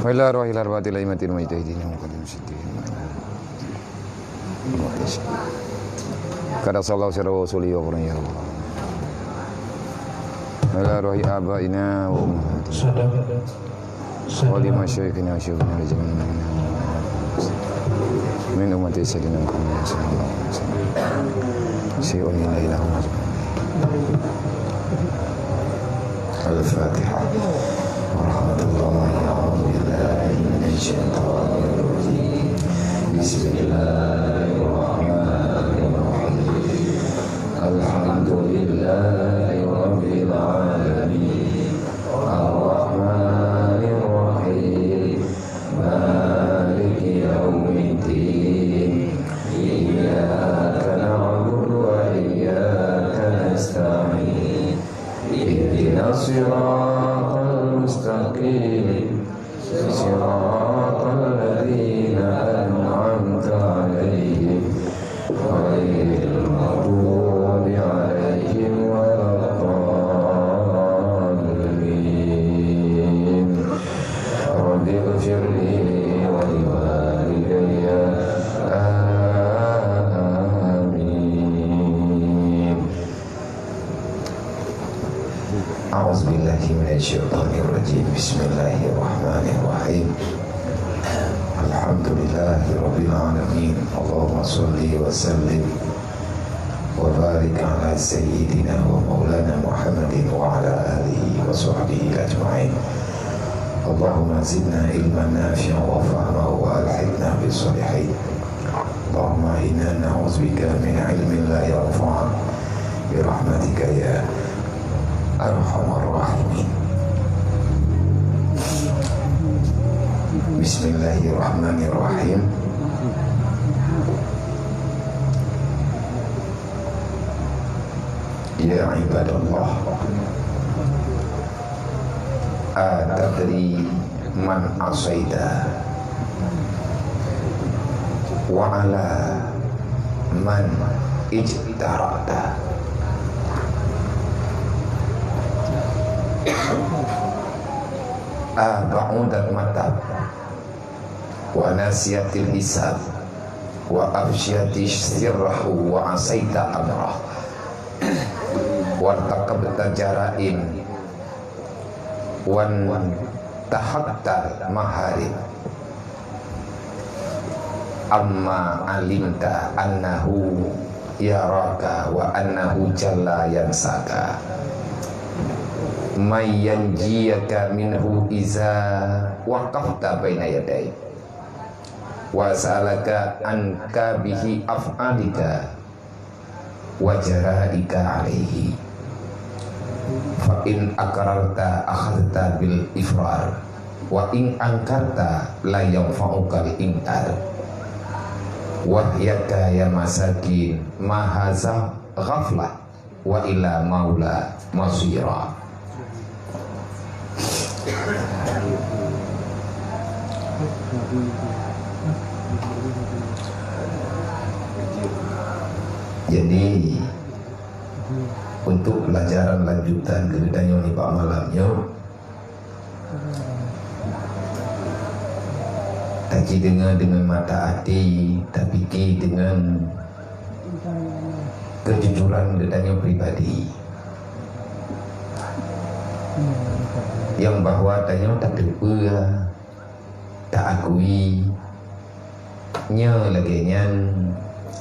Wa ila rohi ila arba'atil aimatil mujtahidin wa qadim siddiqin. Kada sallallahu alaihi wa sallam ya Allah. Wa ila rohi abaina wa ummahatina wa li masyayikhina wa syukhina li jami'ina min ummati sayyidina Muhammad sallallahu alaihi wasallam. Syai'un la ilaha illallah. Al-Fatihah. Warahmatullahi wabarakatuh. Bismillahirrahmanirrahim. Alhamdulillahi rabbil alamin. Ar-Rahmanir Rahim. Maliki yaumiddin. Iyyaka na'budu wa iyyaka nasta'in. Ihdinas siratal mustaqim. Siratal ladzina an'amta 'alaihim ghairil maghdubi 'alaihim waladdallin. Rabbighfirli wa liwalidayya. Amin. A'udzubillahi minasyaitonirrajim. Bismillahirrahmanirrahim. Alhamdulillahi rabbil alamin. Allahumma shalli wa sallim wa barik ala sayyidina wa maulana Muhammadin wa ala alihi wa sahbihi ajma'in. Allahumma zidna ilman nafi'an wa fahman wa alhiqna bis salihin. Allahumma inna na'udzubika min ilmin la yanfa' bi rahmatika ya arhamar rahimin. Bismillahirrahmanirrahim. Ya ibadallah, atadri man asaida wa ala man ijtarata. Ba'udat matab wa nasiyatil hisab wa afsyati sirrahu wa asaita amrah wa taqabta jara'in wan tahatta maharib amma alimta annahu yaraka wa annahu jalla yansaka mayyanjiyaka minhu iza waqafta baina yadai wa salaka anka bihi af'alika wa jara'ika alaihi fa in akararta akhadta bil ifrar wa in angkarta la yanfa'uka al-inkar wahyaka ya masakin mahaza ghaflah wa ila maula masira. Jadi untuk pelajaran lanjutan kegiatan ini Pak malamnya taki dengan mata hati, tapi dengan kejujuran kegiatan pribadi yang bahwa tanya tak terpua tak akui nya laginya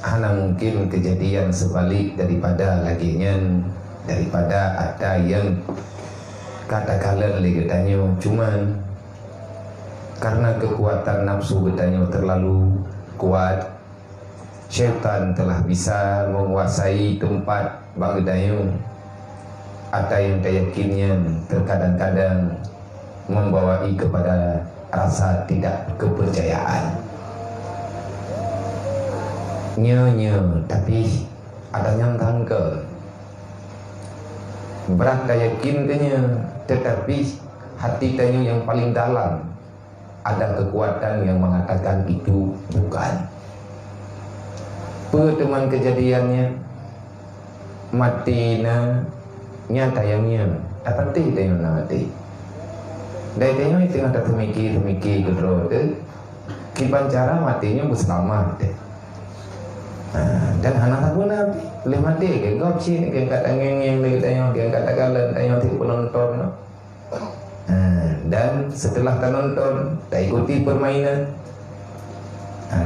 hanya mungkin kejadian sebalik daripada laginya daripada ada yang katakanlah lagi tanya cuman karena kekuatan nafsu bertanya terlalu kuat, syaitan telah bisa menguasai tempat bagdanya. Ada yang keyakinannya terkadang-kadang membawai kepada rasa tidak kepercayaan. Nyonya, tapi ada yang tangke berat keyakinannya, tetapi hati tanya yang paling dalam ada kekuatan yang mengatakan itu bukan. Teman kejadiannya mati na nyata yang apa teh tengok mati. Dari tengok itu ada temiki kedua tu kiban cara matinya berselamat deh. Dan anak pun nabi boleh mati ke gop sih ke kata ngeng lagi tengok ke kata kalian tengok ti penonton. Dan setelah penonton tak ikuti permainan,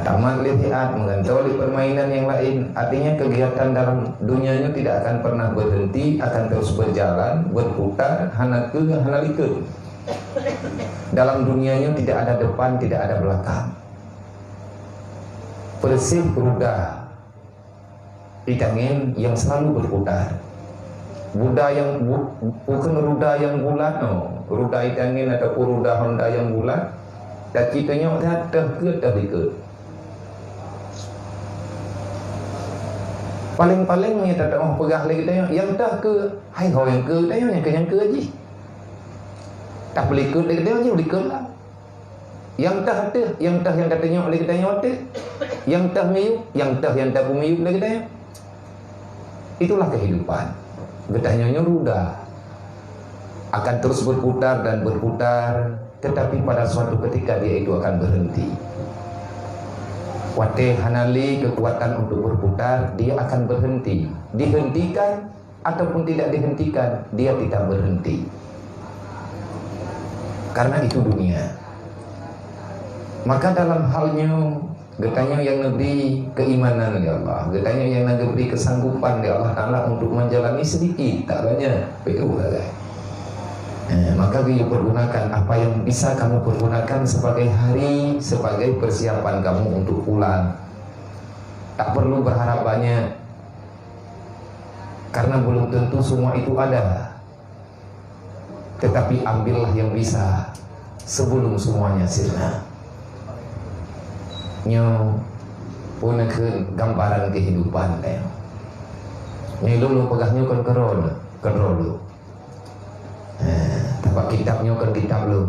tamat lihat mengantoli permainan yang lain. Artinya kegiatan dalam dunianya tidak akan pernah berhenti, akan terus berjalan, berputar, hanalikeun. Dalam dunianya tidak ada depan, tidak ada belakang. Persih ruda di angin yang selalu berputar. Buddha yang bukan ruda yang bulat, no. Ruda di angin ataupun ruda Honda yang bulat. Dan kitanya dah ke. Paling-paling ni tak tahu pegah lagi tanya yang dah ke hai ho yang ke tanya yang ke aja. Tak boleh ke lagi tanya boleh ke lah. Yang dah ada, yang katanya lagi tanya ada. Yang dah miyuk, yang dah miyuk lagi tanya. Itulah kehidupan. Getahnya ruda akan terus berputar dan berputar, tetapi pada suatu ketika dia itu akan berhenti. Wate hanali kekuatan untuk berputar, dia akan berhenti. Dihentikan ataupun tidak dihentikan, dia tidak berhenti. Karena itu dunia. Maka dalam halnya getanya yang negeri keimanan ya Allah, getanya yang negeri kesanggupan ya Allah Ta'ala untuk menjalani sedikit, tak banyak. Maka kamu pergunakan apa yang bisa kamu pergunakan sebagai hari, sebagai persiapan kamu untuk pulang. Tak perlu berharap banyak, karena belum tentu semua itu ada. Tetapi ambillah yang bisa sebelum semuanya sirna. Nyo punya gambaran kehidupan deh. Nyo dulu pegahnya kan kerol. Tempat kitabnya kan kitab lu.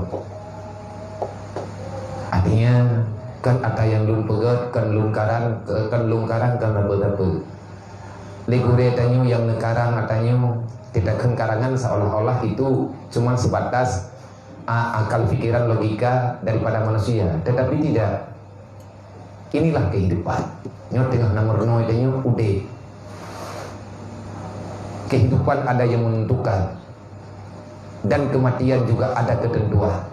Artinya kan ada yang lun pegat, kan lungkaran kan apa. Ligure tanya yang nekarang katanya tidak karangan seolah-olah itu cuma sebatas akal pikiran logika daripada manusia, tetapi tidak. Inilah kehidupan. Nyo tengah nomor noi tanya ude. Kehidupan ada yang menentukan. Dan kematian juga ada ketentuan.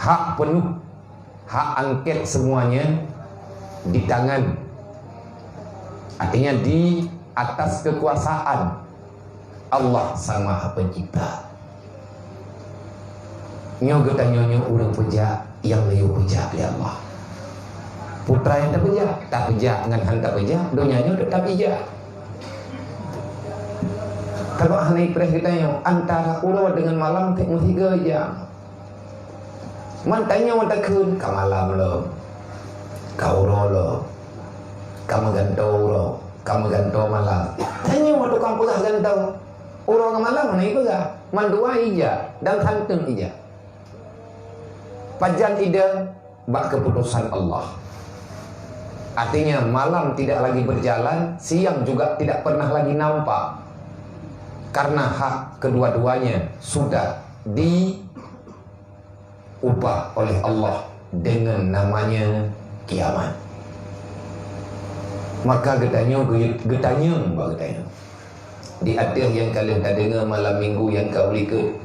Hak penuh, hak angket semuanya di tangan. Artinya di atas kekuasaan Allah Sang Maha Pencipta. Nyo getanya urang peja yang leyu peja ya Allah. Putra yang tak peja dengan hantar peja, donyanya tetap peja. Kalau ahli pres kita yang antara ulo dengan malam tak mesti 3 jam. Mantanya mata kun ka malam lo. Kau lo. Kamu ganto malam. Tanya waktu kamu pegah ganto. Ulo ke malam mana itu ga? Mandua ija dan santun ija. Pajan ida bak keputusan Allah. Artinya malam tidak lagi berjalan, siang juga tidak pernah lagi nampak. Karena hak kedua-duanya sudah diubah oleh Allah dengan namanya kiamat. Maka getanya di akhir yang kalian tak dengar malam minggu yang kau lihat,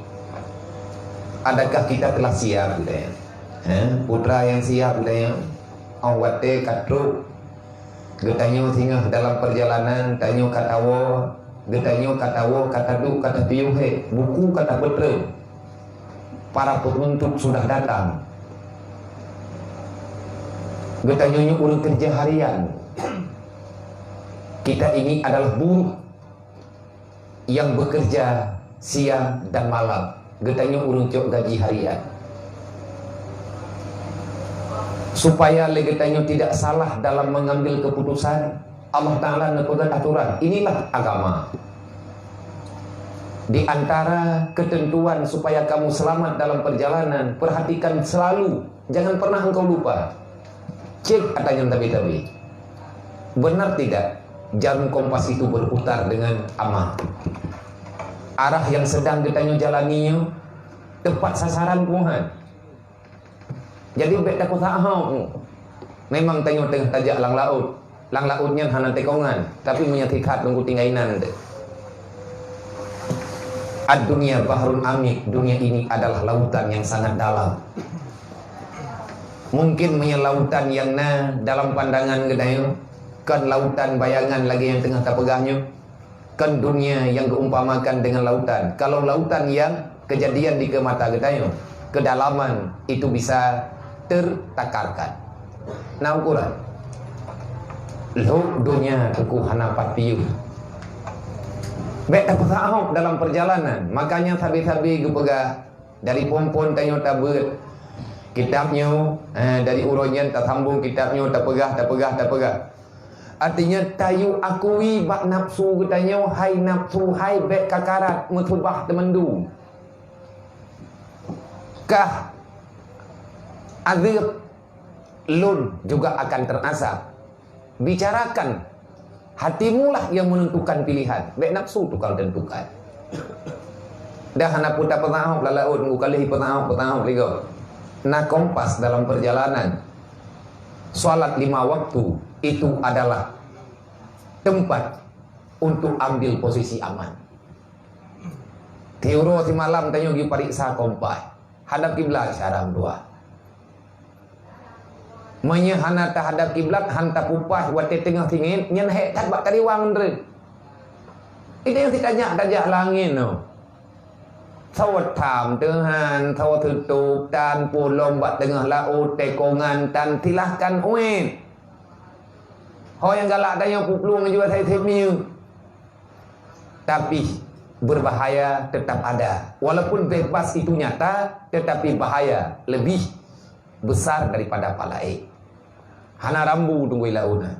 adakah kita telah siap getanya? Putra yang siap getanya, awate katru getanya singgah dalam perjalanan tanyo katawo. Getanyo katawo, kata du, kata piyuhe, buku kata betre. Para penuntut sudah datang. Getanyo urang kerja harian. Kita ini adalah buruh yang bekerja siang dan malam. Getanyo urang cok gaji harian. Supaya getanyo tidak salah dalam mengambil keputusan, Allah Ta'ala nepegah aturan. Inilah agama. Di antara ketentuan supaya kamu selamat dalam perjalanan, perhatikan selalu, jangan pernah engkau lupa. Cek katanya tabi-tabi, benar tidak jarum kompas itu berputar dengan aman? Arah yang sedang ditanya jalaninya tepat sasaran Tuhan. Jadi bek takut tahu. Memang tanya tengah tajak lang lautnya hana tekongan, tapi menyatikat nunggu tinggainan. Ad-dunia bahrun amik, dunia ini adalah lautan yang sangat dalam. Mungkin lautan yang dalam pandangan gedayo, kan lautan bayangan lagi yang tengah terpegahnya, kan dunia yang keumpamakan dengan lautan. Kalau lautan yang kejadian di mata gedayo, kedalaman itu bisa tertakarkan. Nah ukuran, lo dunia teku hana patiu. Bek dapat ahok dalam perjalanan. Makanya sabi-sabi gepegah dari pompon tanyo tabut kitabnya dari uronyan tak sambung kitabnya tak pegah. Artinya tayu akui bak nafsu getanyo, hai nafsu, hai bek kakarat mutubah temendu. Kah azab lun juga akan terasa. Bicarakan, hatimu lah yang menentukan pilihan. Bek nafsu tu kau tentukan. Dah hana putar petahok lalaut ngu kali petahok ligo. Nah kompas dalam perjalanan. Salat 5 waktu itu adalah tempat untuk ambil posisi aman. Tiuro si malam tanyo gi pariksa kompas. Hadap kiblat syaram 2. Menyahana terhadap kiblat hanta pupah wate tengah tingin nyen hek kat bak kariwang ndre. Itu yang ditanya tajak langit no. Sawat tham Tuhan, sawat tutup tan pulong bak tengah laut tekongan tan silahkan uin. Ho yang galak tanya puplung juga saya semiu. Tapi berbahaya tetap ada. Walaupun bebas itu nyata, tetapi bahaya lebih besar daripada palai. Hana rambu tunggu launa.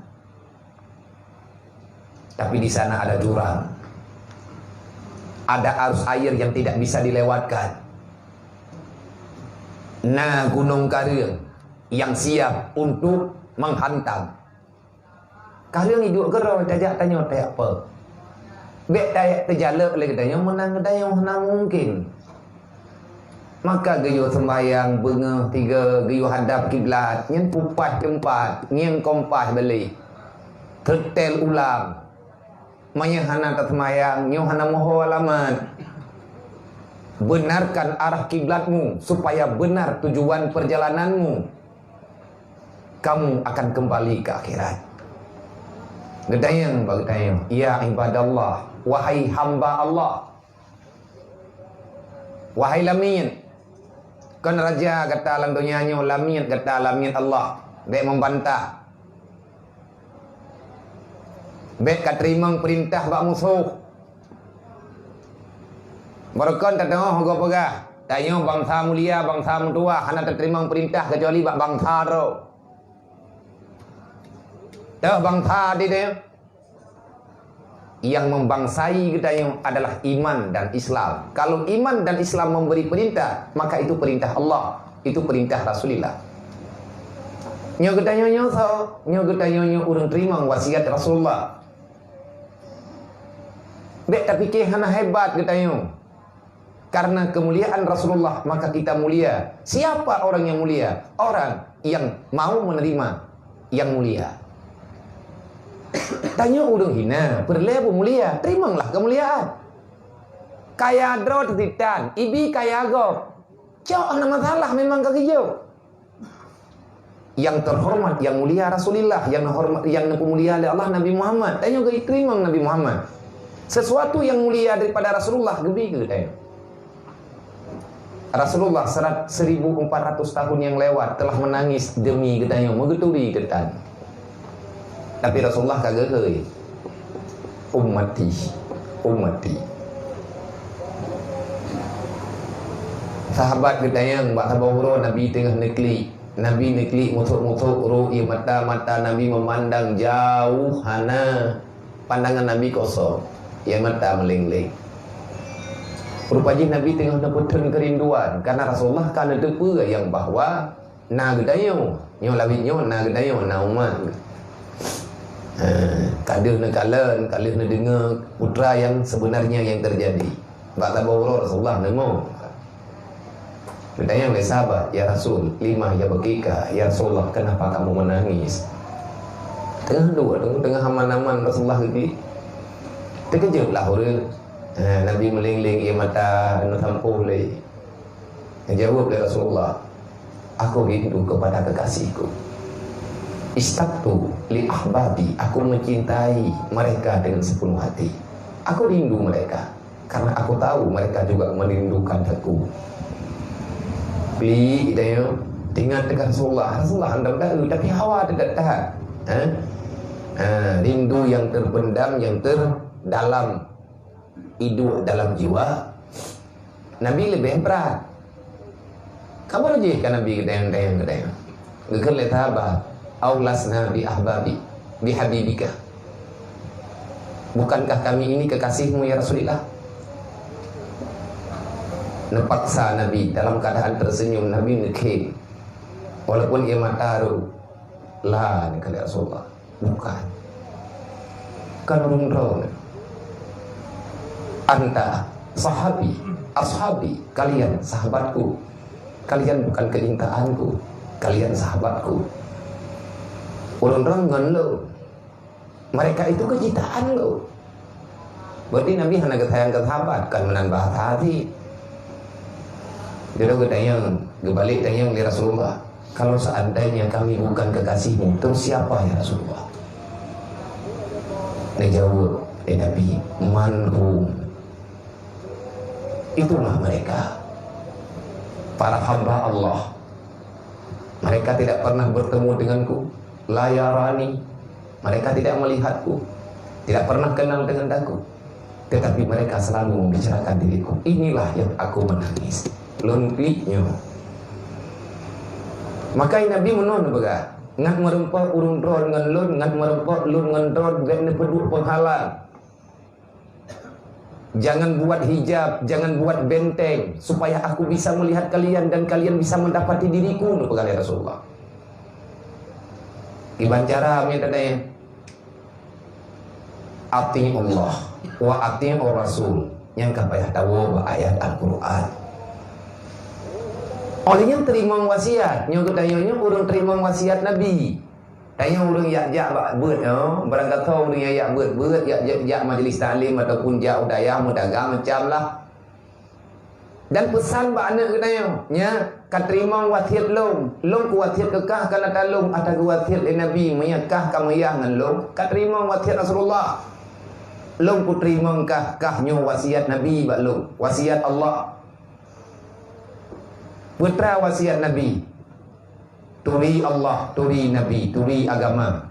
Tapi di sana ada jurang. Ada arus air yang tidak bisa dilewatkan. Nah, gunung Karyang yang siap untuk menghantam. Karyang hidup gerau tajak tanya tak apa. Bek tayak terjalak lagi tanya menang tanya menang mungkin. Maka geyo sembahyang bengah 3 geyo hadap kiblat nyen pupas tempat nyeng kompas beli tertel ulang menyahana tak sembahyang nyo hana moho alamat. Benarkan arah kiblatmu supaya benar tujuan perjalananmu. Kamu akan kembali ke akhirat. Gedayang bagi tayang, ya ibadallah, wahai hamba Allah, wahai lamin. Kan raja kata lang dunianya lamin, kata lamin Allah. Bek membantah. Bek katerimang perintah bak musuh. Berkon tak tengok hoga pegah. Tanya bangsa mulia, bangsa mutua, hana terterimang perintah kecuali bak bangsa ro. Dah bangsa dia yang membangsai kita yang adalah iman dan Islam. Kalau iman dan Islam memberi perintah, maka itu perintah Allah, itu perintah Rasulullah. Nyo getanya urang terima wasiat Rasulullah. Bek tapi ke hana hebat getanya. Karena kemuliaan Rasulullah maka kita mulia. Siapa orang yang mulia? Orang yang mau menerima yang mulia. Tanya urang hina, berlebu mulia, terimalah kemuliaan. Kaya dro titan, ibi kaya go. Jauh ana masalah memang kagiyo. Yang terhormat, yang mulia Rasulullah, yang hormat, yang mulia oleh Allah Nabi Muhammad. Tanya ke terima Nabi Muhammad. Sesuatu yang mulia daripada Rasulullah gebi ke tanya. Rasulullah 1400 tahun yang lewat telah menangis demi ketanya, mengeturi ketan. Tapi Rasulullah kagak hei. Ummati. Sahabat ketanya, mbak sabawro Nabi tengah negeri. Nabi negeri musuh-musuh ru'i mata Nabi memandang jauh hana pandangan Nabi kosong. Ya mata melingling. Rupanya Nabi tengah neputun kerinduan karena Rasulullah kan ada apa yang bahawa na gedayo nyo lawitnyo na gedayo na umat. Kadang nak kalan, kadang nak dengar putra yang sebenarnya yang terjadi. Bak tabawu Rasulullah nemo. Bertanya oleh sahabat, ya Rasul, 5 ya bakika, ya Rasulullah, kenapa kamu menangis? Tengah dua, tengah aman-aman Rasulullah lagi. Terkejutlah orang. Nabi melingling ia mata nak tampuh lagi. Jawab oleh Rasulullah, aku rindu kepada kekasihku. Istaqtu li ahbabi, aku mencintai mereka dengan sepenuh hati. Aku rindu mereka karena aku tahu mereka juga merindukan aku. Beli dia tinggal dekat Rasulullah. Rasulullah anda tahu tapi hawa tidak tahan. Rindu yang terpendam, yang terdalam, hidup dalam jiwa. Nabi lebih berat. Kabar je kan Nabi gedayang. Geker le tahaba aulasna bi ahbabi bi habibika. Bukankah kami ini kekasihmu ya Rasulullah? Nepaksa Nabi dalam keadaan tersenyum. Nabi ngekeh walaupun ia mataru lah ni kali Rasulullah. Bukan. Kan rumrong. Anta sahabi, ashabi, kalian sahabatku. Kalian bukan kecintaanku, kalian sahabatku. Orang-orang nganlo. Mereka itu kecintaan lo. Berarti Nabi hanya ketayang ke sahabat kan menambah hati. Dia ketayang, kebalik tayang di Rasulullah. Kalau seandainya kami bukan kekasihmu, terus siapa ya Rasulullah? Dia jawab, Nabi, manhum. Itulah mereka, para hamba Allah. Mereka tidak pernah bertemu denganku, layarani. Mereka tidak melihatku, tidak pernah kenal dengan aku, tetapi mereka selalu membicarakan diriku. Inilah yang aku menangis. Lontiknya. Maka Nabi menon bega. Ngat merempah urun ron ngan lun, ngat merempah lun ngan ron, ben peduk penghalang. Jangan buat hijab, jangan buat benteng supaya aku bisa melihat kalian dan kalian bisa mendapati diriku, kata Rasulullah. Iban cara minta tanya. Ati Allah wa ati Rasul. Yang kapayah tahu ayat Al-Qur'an. Olehnya terima wasiat, nyo ketayanya urang terima wasiat Nabi. Tanya urang yak beut barang kata urang yak beut yak majlis taklim ataupun yak udayah mudaga macam lah. Dan pesan ba anak katanya, nya katerima wasiat long ku wasiat kekah kana talung atau wasiat Nabi menyakah kamu yang ngan long katerima wasiat Rasulullah. Long ku terima kah nyo wasiat Nabi ba long, wasiat Allah. Putra wasiat Nabi, turi Allah, turi Nabi, turi agama.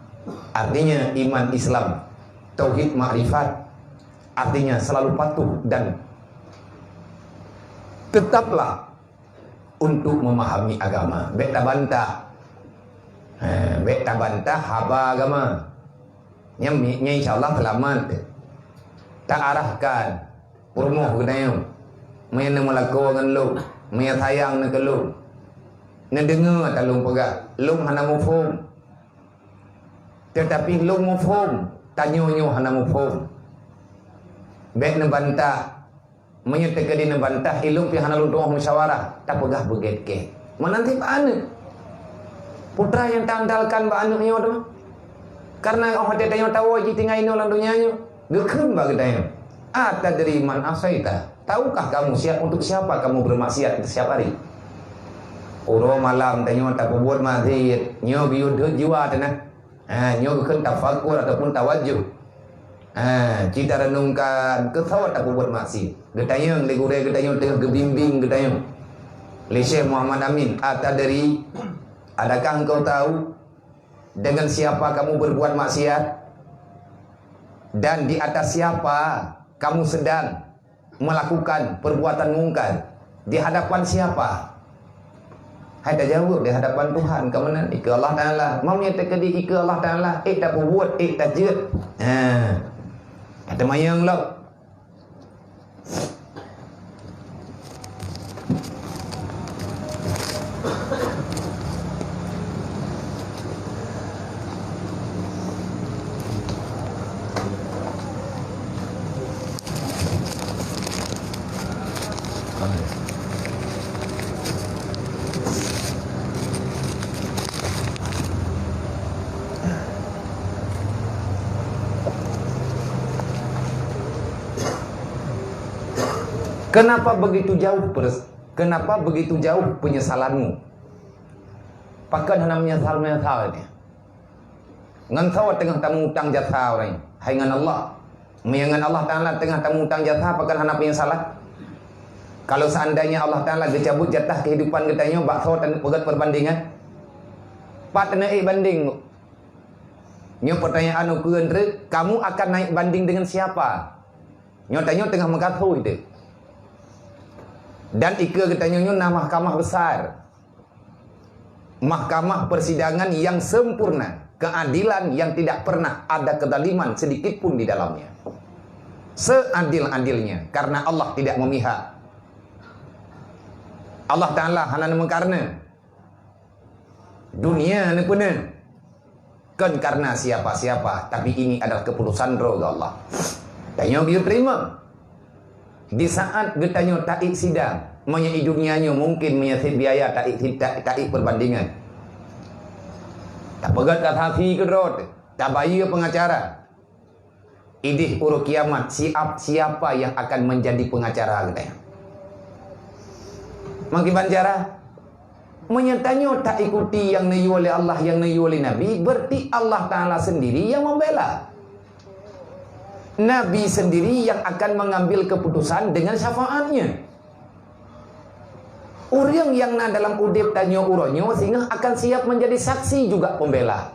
Artinya iman Islam, tauhid ma'rifat. Artinya selalu patuh dan tetaplah untuk memahami agama. Beta bantah haba agama. Nya insyaallah selamat. Tak arahkan urmuh kenayong. Mena melako ngan lu. Maya sayang nak kelung. Nak dengar tak lung pegak. Lung hana mufhum. Tetapi lung mufhum. Tanyo hana mufhum. Baik nak bantah. Menyatakan dia nak bantah. Ilung pi hana luduh musyawarah. Tak pegah beget ke. Menanti pak anak. Putra yang tandalkan pak anaknya tu. Karena orang hati tanya tahu aja tinggal ini orang dunianya. Gekun bagi tanya. Atadri man asaita. Tahukah kamu untuk siapa kamu bermaksiat setiap hari? Orang malam tanya tak buat maksiat, nyo biud jiwa tanah. Nyo bukan tafakur ataupun tawajuh. Kita renungkan kesawat tak buat maksiat. Getayang legure getayang tengah gebimbing getayang. Le Syekh Muhammad Amin, atadri adakah engkau tahu dengan siapa kamu berbuat maksiat? Dan di atas siapa kamu sedang melakukan perbuatan mungkar? Di hadapan siapa? Hai dah jawab di hadapan Tuhan. Kamu nanti ke Allah Ta'ala. Mau nyatakan di ke Allah Ta'ala. Tak buat, tak jut. Ada mayang lah. Kenapa begitu jauh penyesalanmu? Pakan hana menyesal ni. Ngan sawa tengah tamu utang jasa orang. Hai ngan Allah. Menyangan Allah Ta'ala tengah tamu utang jasa pakan hana penyesalan. Kalau seandainya Allah Ta'ala dicabut jatah kehidupan katanya, bakso dan pegat perbandingan. Pat naik banding. Nyo pertanyaan ukuran kamu akan naik banding dengan siapa? Nyo tanya tengah mengkatho itu. Dan ika katanya nyo nah mahkamah besar. Mahkamah persidangan yang sempurna, keadilan yang tidak pernah ada kezaliman sedikit pun di dalamnya. Seadil-adilnya karena Allah tidak memihak. Allah Ta'ala hana mengkarna dunia ni pun kan karena siapa-siapa, tapi ini adalah keputusan roh Allah. Tanya dia terima. Di saat getanya taik sidang, menyai dunianya mungkin menyasib biaya taik perbandingan. Tak pegat kata fi kedrot, tak bayar pengacara. Idih urut kiamat, siapa yang akan menjadi pengacara katanya. Makin bancara menyertanya tak ikuti yang nayu oleh Allah, yang nayu oleh Nabi, berarti Allah Ta'ala sendiri yang membela. Nabi sendiri yang akan mengambil keputusan dengan syafaatnya. Orang yang na dalam udip tanya uronyo sehingga akan siap menjadi saksi juga pembela.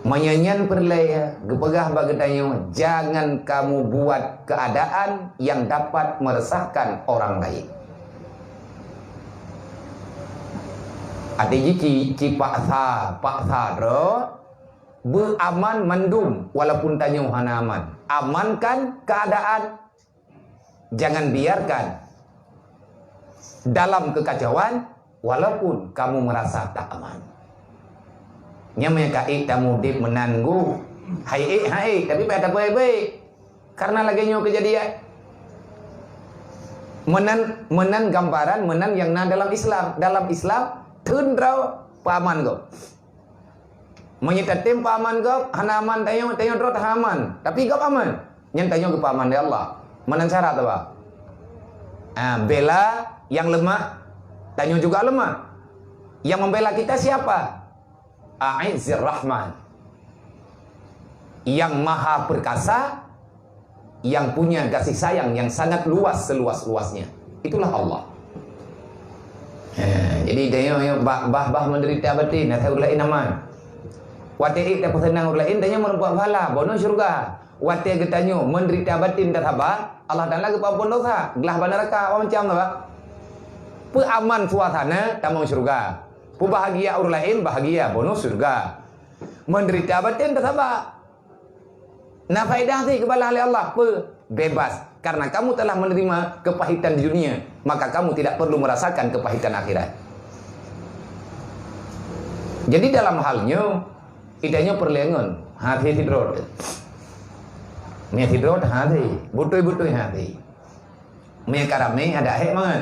Menyanyian perlaya, gepegah bagetanya, jangan kamu buat keadaan yang dapat meresahkan orang lain. Ada ci paksa beraman mandum walaupun tanya hana aman. Amankan keadaan. Jangan biarkan dalam kekacauan walaupun kamu merasa tak aman. Nyamanya kai tamu dip menanggu. Hai tapi pada baik-baik. Karena lagi nyo kejadian. Menan gambaran menan yang na dalam Islam. Dalam Islam tundrau paman go. Menyitatim paman go, hana aman tayo drot aman. Tapi go aman. Nyen tayo go paman ya Allah. Menan syarat apa? Bela yang lemah, tayo juga lemah. Yang membela kita siapa? A'izzir Rahman. Yang maha perkasa, yang punya kasih sayang yang sangat luas seluas-luasnya. Itulah Allah. Jadi dia bah menderita batin, saya urlain aman. Wati tak pesenang urlain, dia menempuh pahala, bonus syurga. Wati getanyo menderita batin tak sabar, Allah Ta'ala kepampun dosa. Gelah neraka macam apa? Aman suasana, tamu syurga. Bahagia urlain, bahagia, bonus syurga. Menderita batin tak sabar. Nah faedah sih kebalah oleh Allah, bebas. Karena kamu telah menerima kepahitan di dunia, maka kamu tidak perlu merasakan kepahitan akhirat. Jadi dalam halnya, idanya perlengan, hati tidrot. Mia tidrot hati, butuh hati. Mia karame ada hek mangan.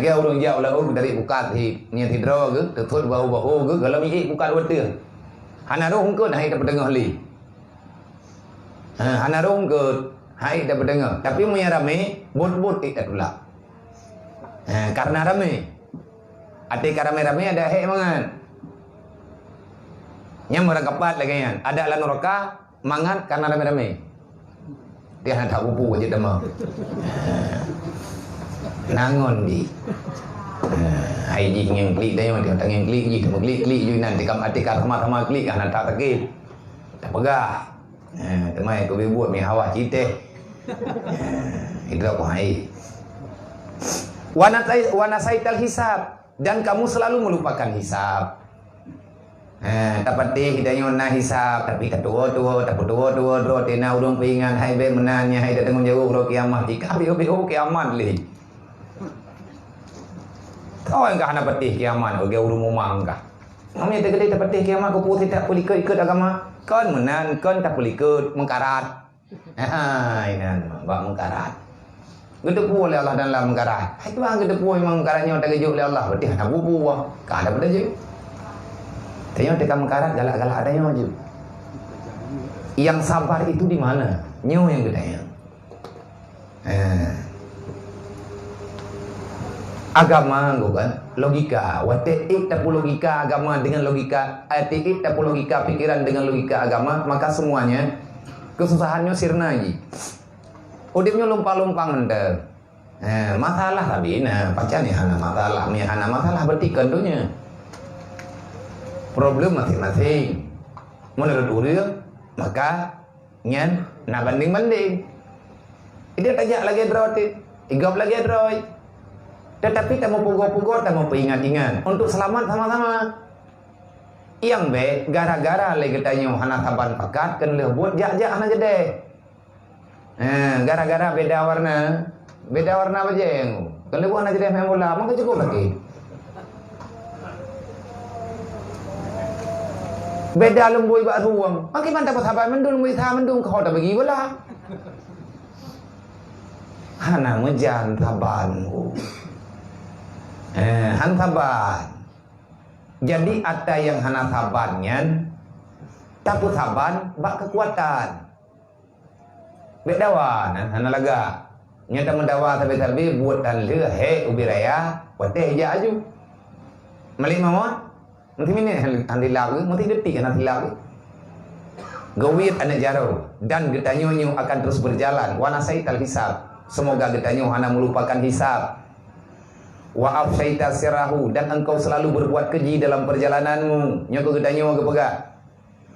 Dia urung jauh lah dari bukat hi, mia tidrot ke, tetut bau ke, kalau mie bukat water. Hanarung ke, naik dapat dengar li. Hanarung ke, hai dapat dengar. Tapi mia rame, bot tak pula. Karena rame. Ati karame-rame ada hek mangan. Nya merangkapat lagi kan. Ada lah neraka mangan karena rame-rame. Dia hendak bubu aja demam. Nangon di. Hai ji ngeng klik dah yang dia ngeng klik ji, klik ji nanti kam ati sama klik kan tak sakit. Tak pegah. Temai ko buat mi hawa cite. Itu aku hai. Wana saital hisab. Dan kamu selalu melupakan hisab. Tapati kita nyona hisab, tapi ketua dro tena udung pingan hai be menanya hai datang jauh ro kiamat jika bio kiamat li. Kau enggak hana patih kiamat ge urung mangga. Kami tegede tapati kiamat ku putih tak boleh ikut agama. Kon menan kon tak boleh ikut mengkarat. Inan bak mengkarat. Gedepu oleh Allah dalam mengkarat. Itu ang gedepu memang mengkaratnya tak gejuk oleh Allah. Berarti hana bubu wah. Ka ada benda je. Tanya dekat mengkarat galak-galak adanya aja. Yang sabar itu di mana? Nyo yang gedanya. Agama kan logika, wateik tapu logika agama dengan logika, ateik tapu logika pikiran dengan logika agama, maka semuanya kesusahannya sirna lagi. Udipnya lumpang-lumpang ente. Masalah tapi pacar ni hana masalah berarti kendunya. Problem masing-masing. Menurut urang maka nyan na banding-banding. Dia tajak lagi droi, igap lagi droi. Tetapi tak mau pugo-pugo, tak mau ingat-ingat untuk selamat sama-sama. Yang be gara-gara lagi tanya hana saban pakat kan lebut jak-jak hana jede. Gara-gara beda warna apa je yang kan lebut hana jede main bola, maka cukup lagi. Beda lembui bak ruang. Makin mantap sahabat mendung kau tak bagi bola. Hana ngejan saban. Han saban. Jadi ada yang hana sabannya, tapi saban bak kekuatan. Bedawan hana laga. Nyata mendawa tabi-tabi buat dan le he ubiraya, wate aja aju. Mali mawon. Nanti ini nanti lagu, nanti detik nanti lagu. Gawit anak jaro dan getanyonyo akan terus berjalan. Wana saital hisab. Semoga getanyo hana melupakan hisab. Wa afsyaita sirahu dan engkau selalu berbuat keji dalam perjalananmu. Nyoko gedanyo gepega.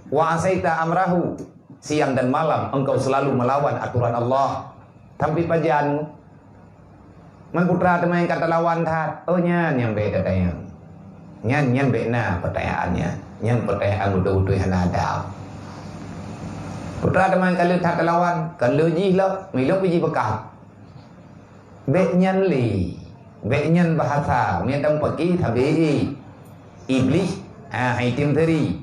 Wa asaita amrahu, siang dan malam engkau selalu melawan aturan Allah. Tampi pajanmu. Man putra teman kata lawan tat. Oh nyan yang beda tanya. Nyan bena pertanyaannya. Nyan pertanyaan udah yang ada. Putra teman kalau tat lawan, kalau jihlo, milo piji bekah. Bek nyan li. Beknyan bahasa menyatakan pergi tabii iblis itim teri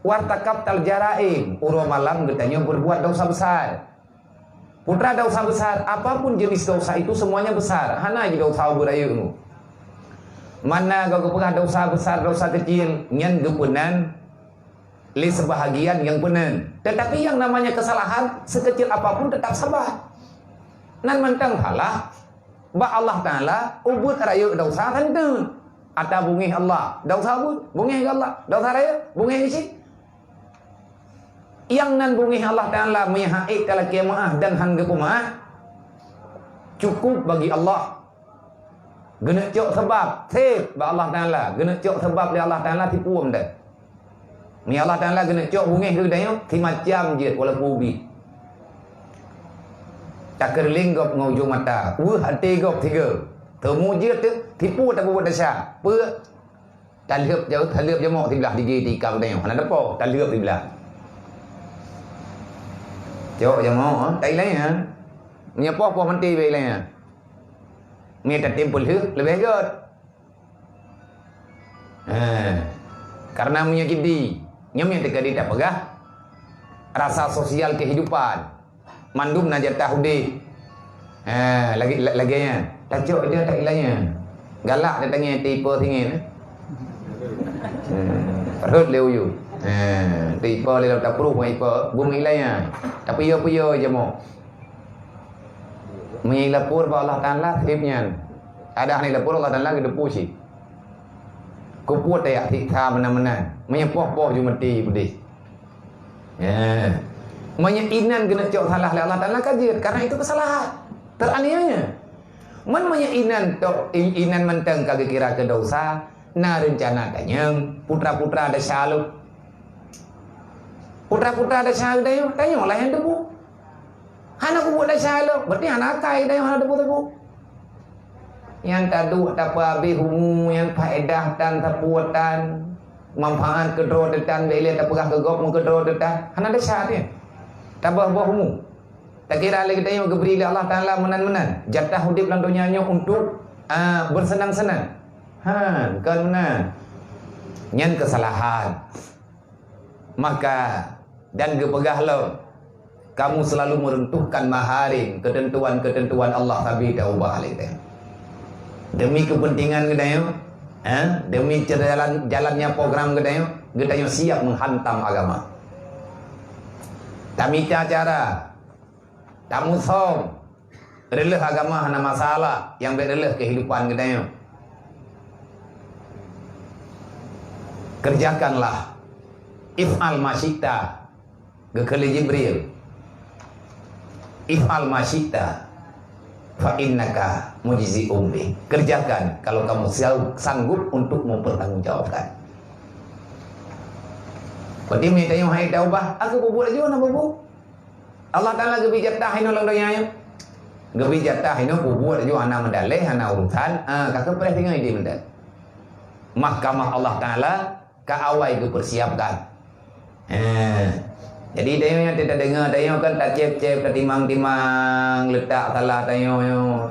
wartakab tal jaraim uro malam getanya berbuat dosa besar. Putra dosa besar apapun jenis dosa itu semuanya besar. Hana aja dosa berayu. Mana kau pernah dosa besar dosa kecil nyan gepunan li sebahagian yang benar. Tetapi yang namanya kesalahan sekecil apapun tetap sabar. Nan mentang salah ba Allah Ta'ala ubud rayu dosa tentu ada bungih Allah dosa ubud bungih Allah dosa rayu bungih isi yang nan bungih Allah Ta'ala meyahai kala kiamah dan hangga pemah cukup bagi Allah gena cok sebab sip ba Allah Ta'ala gena cok sebab li Allah Ta'ala tipu dah ni Allah Ta'ala gena cok bungih ke dayo ti macam je wala pubi takir linggop ngau mata, hati gop tiga. Temu je tu tipu tak buat dasar. Pe talhep je mau tibelah digi tikam tengok. Ana depo talhep tibelah. Jauh je mau tai lain ha. Ni apa menti be lain. Ni tak timpul lebih good. Karena menyakiti, nyamnya terjadi tak pegah. Rasa sosial kehidupan. Mandum najat tahudi. Lagi-laginya. Tajuk dia tak ilahnya. Galak dia tanya tipe tingin. Perut leu. Tipe le tak perlu tipe bumi ilahnya. Tapi yo je mo. Menyilapur ba Allah Taala hibnya. Ada ni lapor Allah Taala ke depu si. Kuput ya tikha mana-mana. Menyepoh-poh jumati pedih. Menyainan kena cok salah Allah Ta'ala kajir karena itu kesalahan teraniaya man menyainan tok inan menteng kagak kira ke dosa na rencana tanyang putra-putra ada syalu putra-putra ada syalu tanya lah yang debu hana ku ada syalu berarti hana kai dayo hana debu yang tadu tapa bihumu yang faedah dan tapuatan manfaat kedrodetan bele tapagah gegop mengkedrodetan hana ada syaratnya tabah bahumu. Tak kira lagi kita yang beri Allah Ta'ala menan-menan. Jatah hudib dalam dunianya untuk bersenang-senang. Kan menan. Nyan kesalahan. Maka dan gepegahlah kamu selalu meruntuhkan maharim ketentuan-ketentuan Allah Tabi taubah alaihi. Demi kepentingan kita demi jalannya program kita siap menghantam agama. Tamika cara tamu som Relah agama hana masalah, yang berelah kehidupan kita. Kerjakanlah if'al masyita gekali Jibril. If'al masyita fa innaka mujzi'um bih. Kerjakan kalau kamu sanggup untuk mempertanggungjawabkan. Berarti minta yang hai taubah, aku bubuh aja nak bubuh. Allah Taala gebijat dah hino lang doyanya. Gebijat dah hino bubuh aja ana mendaleh ana urusan, kakak pernah tinggal di mendak. Mahkamah Allah Taala ka awai ke persiapkan. Jadi dia tidak dengar, dia kan tak cep-cep, tak timang-timang, letak salah dia.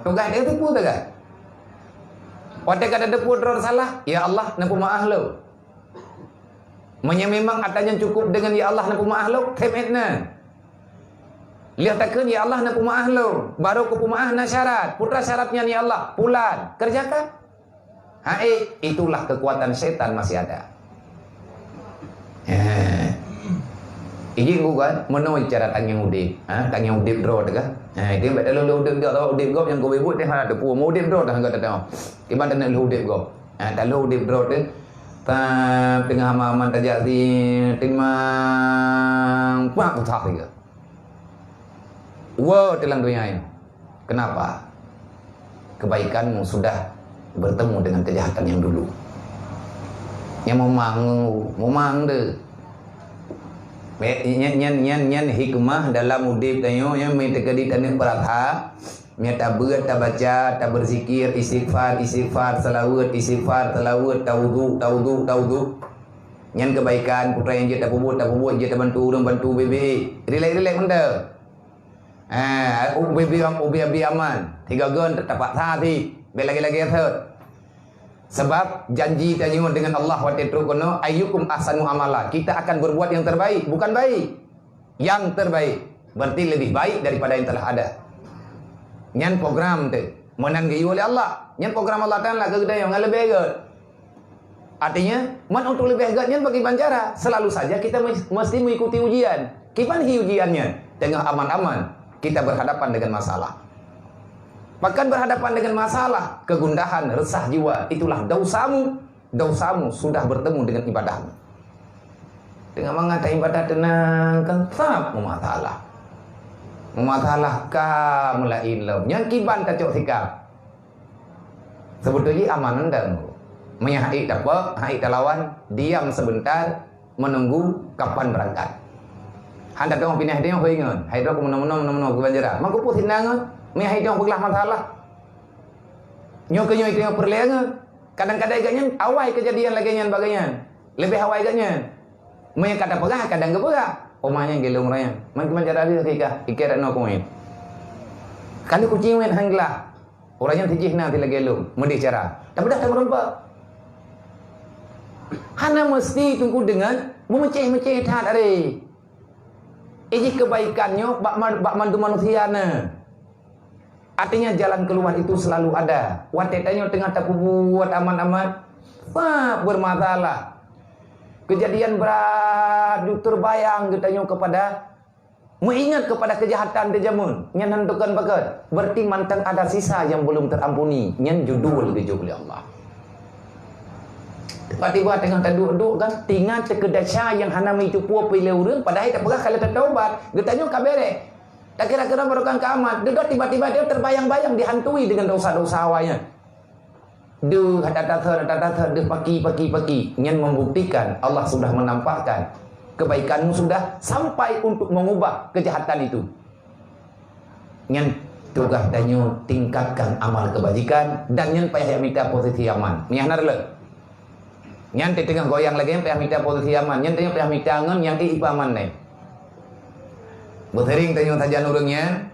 Tugas dia tipu tak kan? Waktu kata depu dror salah, ya Allah nampu maaf lo. Memang atanya cukup dengan ya Allah nampu maaf lo, temetna. Lihat takkan ya Allah nampu maaf lo, baru ku maaf na syarat. Putra syaratnya ya Allah, pulan, kerjakan. Itulah kekuatan setan masih ada. Iji kan menoi cara tangyang udip, tangyang udip draw dah. Dia baca lalu udip dia tahu udip gop yang kau ibu dia ada pu mau udip draw dah enggak tahu. Ibarat nak lalu udip gop. Tak lalu udip draw dia. Tengah maman terjadi timang pak utak juga. Wow telang dunia ini. Kenapa? Kebaikanmu sudah bertemu dengan kejahatan yang dulu. Yang memang deh. Nyan hikmah dalam udip tayo yang minta kedi tanah beratha minta berat tak baca tak berzikir istighfar salawat istighfar salawat taudu nyan kebaikan putra yang dia tak buat dia tak bantu bebe relax benda ubi aman 3 gon tak dapat hati lagi third. Sebab janji tanya dengan Allah wa ta'ala kono ayyukum ahsanu amala. Kita akan berbuat yang terbaik, bukan baik. Yang terbaik. Berarti lebih baik daripada yang telah ada. Nyan program tu menanggayu oleh Allah. Nyan program Allah Taala ke kita yang lebih hebat. Artinya, man untuk lebih hebat nyan bagi bancara. Selalu saja kita mesti mengikuti ujian. Kipan ujiannya? Tengah aman-aman kita berhadapan dengan masalah. Bahkan berhadapan dengan masalah, kegundahan, resah jiwa, itulah dausamu sudah bertemu dengan ibadahmu. Dengan mengatakan ibadah tenang, kan tak memasalah kamulah ilam. Yang kiban kacau sikap. Sebetulnya aman dan menyahai dapat, hai lawan, diam sebentar, menunggu kapan berangkat. Handa tengok pindah dia hoingan, hai dok menom ke banjara. Mangku pun tindangan. Mehai dia berlah masalah. Nyoke tengok perlengan. Kadang-kadang agaknya awai kejadian lagi nyan bagaian. Lebih awai agaknya. Meh kata perah kadang ke perah. Omanya gelung raya. Man cara dia ikira no koin. Kali kucing wen hanglah. Orangnya tijihna tila gelung. Mudi cara. Tapi dah tak merompak. Hana mesti tunggu dengan memeceh-meceh tat are. Iji kebaikannya bak mantu manusia na. Artinya jalan keluar itu selalu ada. Watetanya tengah tak buat aman-aman, bermasalah. Kejadian berat, terbayang katanya kepada mengingat kepada kejahatan terjamun. Yang nentukan bakat. Berarti mantang ada sisa yang belum terampuni. Yang judul dijawab oleh Allah. Tiba-tiba tengah taduk-duk kan, tinggal terkedasya yang hana itu puas pilih urang. Padahal tak pernah kalau tertaubat. Katanya kabere. Tak kira-kira merupakan keamat. Tiba-tiba dia terbayang-bayang dihantui dengan dosa-dosa awalnya. Dia paki. Yang membuktikan Allah sudah menampakkan kebaikanmu sudah sampai untuk mengubah kejahatan itu. Yang tugas tanya tingkatkan amal kebajikan dan yang payah minta posisi aman. Nyahnar le. Yang tengah goyang lagi yang payah minta posisi aman. Yang tengah payah minta angon yang ipaman nih. Bertering tanya saja nurungnya.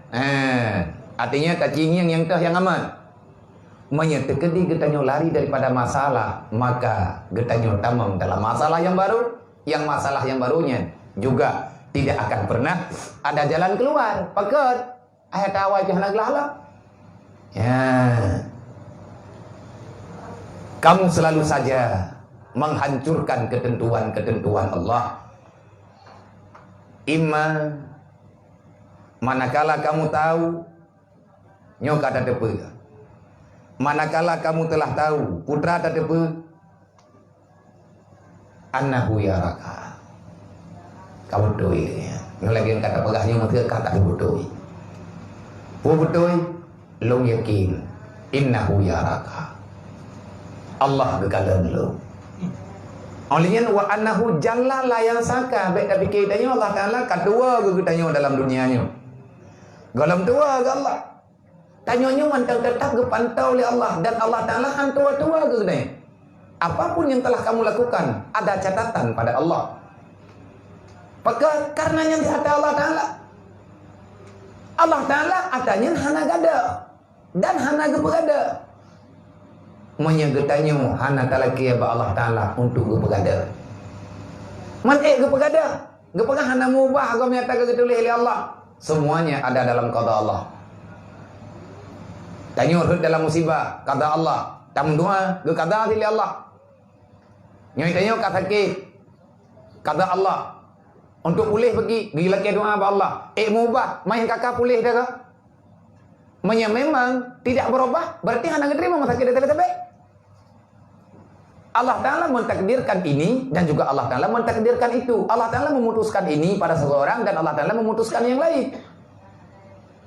Artinya kacing yang teh yang aman. Menyertekedi getanyo lari daripada masalah, maka getanyo tamam dalam masalah yang baru. Yang masalah yang barunya juga tidak akan pernah ada jalan keluar. Pakat ayat awal jangan gelala. Ya. Kamu selalu saja menghancurkan ketentuan-ketentuan Allah. Manakala kamu tahu Nyo kata tepe. Manakala kamu telah tahu putra tak tepe annahu yaraka. Kamu betul ya. Nyo lagi kata pegahnya mesti kata betul. Betul long yakin innahu yaraka. Allah gekalan lo. Olian wa annahu jalla la yansaka. Baik tapi kitanya Allah Taala kedua ke kitanya dalam dunianya. Galam tua ke Allah. Tanyanya mantang tetap ke pantau oleh Allah dan Allah Taala kan tua-tua ke kitanya. Apapun yang telah kamu lakukan ada catatan pada Allah. Maka karenanya ada Allah Taala. Allah Taala adanya hana gada dan hana gada. Menyegetanya hana talaki ba Allah Taala untuk gepegada. Man gepegada. Gepegah hana mubah agam nyata getulih oleh Allah. Semuanya ada dalam qada Allah. Tanya dalam musibah qada Allah. Tam doa ge qada oleh Allah. Nyoi tanya kat sakit qada Allah. Untuk pulih pergi bila ke doa ba Allah. Mubah main kakak pulih dah ke? Memang tidak berubah berarti hana terima sakit dah Allah Ta'ala mentakdirkan ini dan juga Allah Ta'ala mentakdirkan itu. Allah Ta'ala memutuskan ini pada seseorang dan Allah Ta'ala memutuskan yang lain.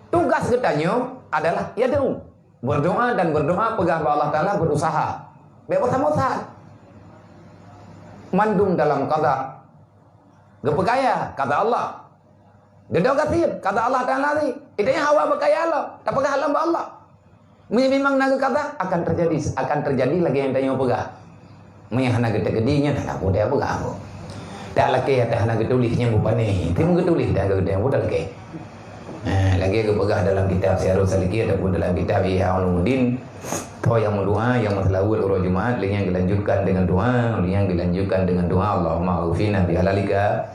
Tugas kitanya adalah yad'u, berdoa dan berdoa pegah Allah Ta'ala berusaha. Bebas saat mandung dalam qada. Gepegaya kata Allah. Dedau katir kata Allah Ta'ala ni. Idanya hawa bekaya Allah, tak pegah alam Allah. Memang naga kata akan terjadi lagi yang tanya pegah. Menyahana gede-gedenya tak apa dia apa kamu. Tak lagi ada hana getulisnya bukan ni. Tim getulis dah gede yang bukan lagi. Lagi ke pegah dalam kitab Syarul Saliki ataupun dalam kitab Ihya Ulumuddin. Kau yang berdoa yang masalahul urut Jumaat yang dilanjutkan dengan doa, yang dilanjutkan dengan doa Allahumma ghfirna bi halalika.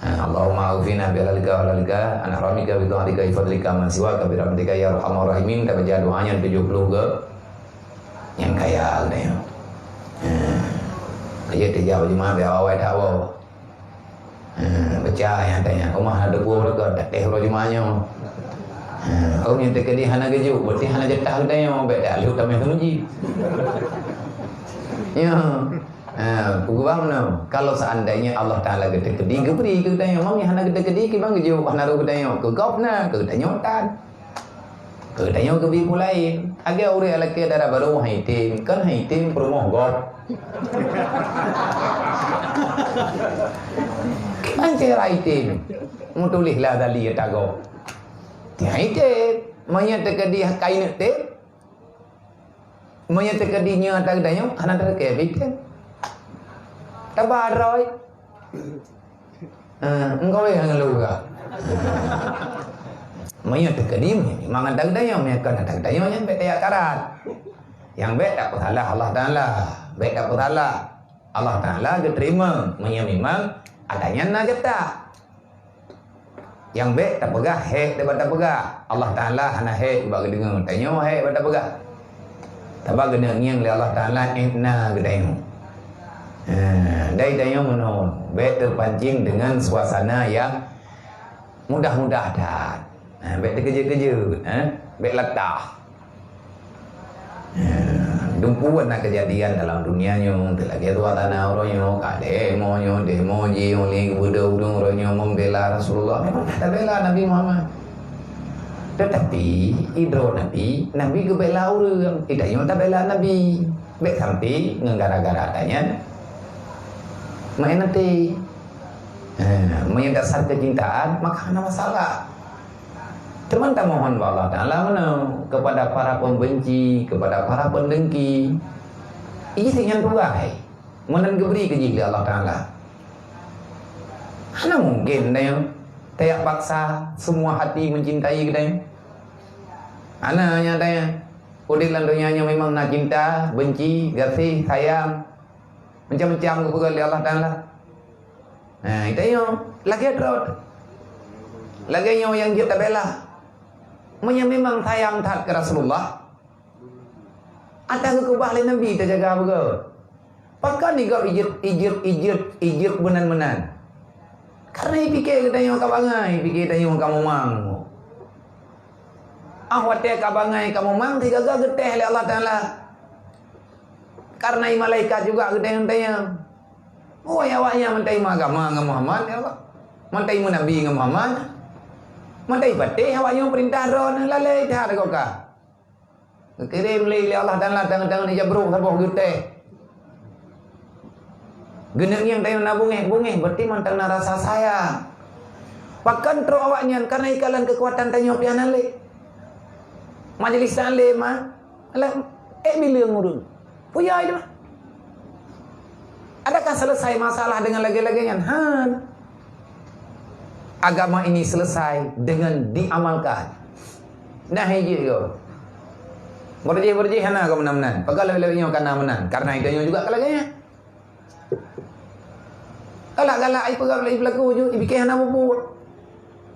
Allahumma ghfirna bi halalika wa halalika an haramika bi ta'atika fadlika man siwaka bi rahmatika ya arhamar rahimin. Tak baca doanya 70 ke yang kaya ada yang kerja terjauh Jumaat biar awal tak apa. Baca yang tanya rumah ada buah dekat tak teh Jumaatnya. Kau yang terkedi hana gejuk berarti hana jatah kedanya baik tak lu tamai temuji. Ya. Pugam no. Kalau seandainya Allah Taala gede-gede geberi ke tanya mami hana gede-gede ki bang gejuk hana ru kedanya ke gopna ke tanya tan. Ke tanya ke bi lain. Agak uri alaki darah baru haitim kan haitim promoh gop. Anjir haitim. Mutulihlah dali eta gop. Haitim manya tekadi kain te. Manya tekadinya tak danya hana tak ke bitin. Tabar roy. Engkau yang lu ka. Maya terkedim memang ada daya mereka ada daya yang baik daya karat yang baik tak salah Allah Taala baik tak salah Allah Taala diterima memang adanya najata yang baik tak pegah hek tak pegah Allah Taala hana hek bagi dengar tanya hek tak pegah tak bagi dengar oleh Allah Taala inna gedayu daya menon baik terpancing dengan suasana yang mudah-mudahan baik kerja-kerja, baik letah. Dumpuan nak kejadian dalam dunianya, lagi tua tanah orangnya, demo je, oleh budang-budang orangnya membela Rasulullah. Memang tak bela Nabi Muhammad. Tetapi idro Nabi kebela orang, idanya tak bela Nabi. Baik sampai ngegara-gara tanya, main nanti, dasar kecintaan, maka ada masalah. Teman tak mohon Allah Ta'ala kepada para pembenci, kepada para pendengki. Ini yang tuai. Menan geberi ke jihli Allah Ta'ala. Mana mungkin dia tak paksa semua hati mencintai kita. Anaknya dia udik landunya memang nak cinta, benci, kasih, sayang. Macam-macam kepada Allah Ta'ala. Itu yang lagi adrot. Lagi yang kita bela. Memang sayang tak ke Rasulullah. Ada kekubah oleh Nabi tak jaga apa? Pakai ni kau ijir benan-benan. Karena fikir kita yang kau bangai, fikir kita yang kamu mang. Watai kabangai kamu mang tiga geteh oleh Allah Taala. Karena malaikat juga geteh-getehnya. Oh ya awaknya mentai agama dengan Muhammad ya Allah. Mentai Nabi dengan Muhammad. Mentai patih awaknya perintah ron lalai dah kau ka. Kirim li Allah Taala tangan-tangan jabruk sabah geteh. Geneng yang tayo nabungeh-bungeh berarti mantang rasa sayang. Pakan tro awaknya karena ikalan kekuatan tanyo pianale. Majelis tale mah ala bilang ngurun. Puya itu. Adakah selesai masalah dengan lagi-lagian? Agama ini selesai dengan diamalkan. Nah hiji yo. Berjih hana kau menan. Pagal lebih-lebihnya kana menan. Karena itu juga kalaganya. Galak-galak ai pegang lagi berlaku je ibike hana bubur.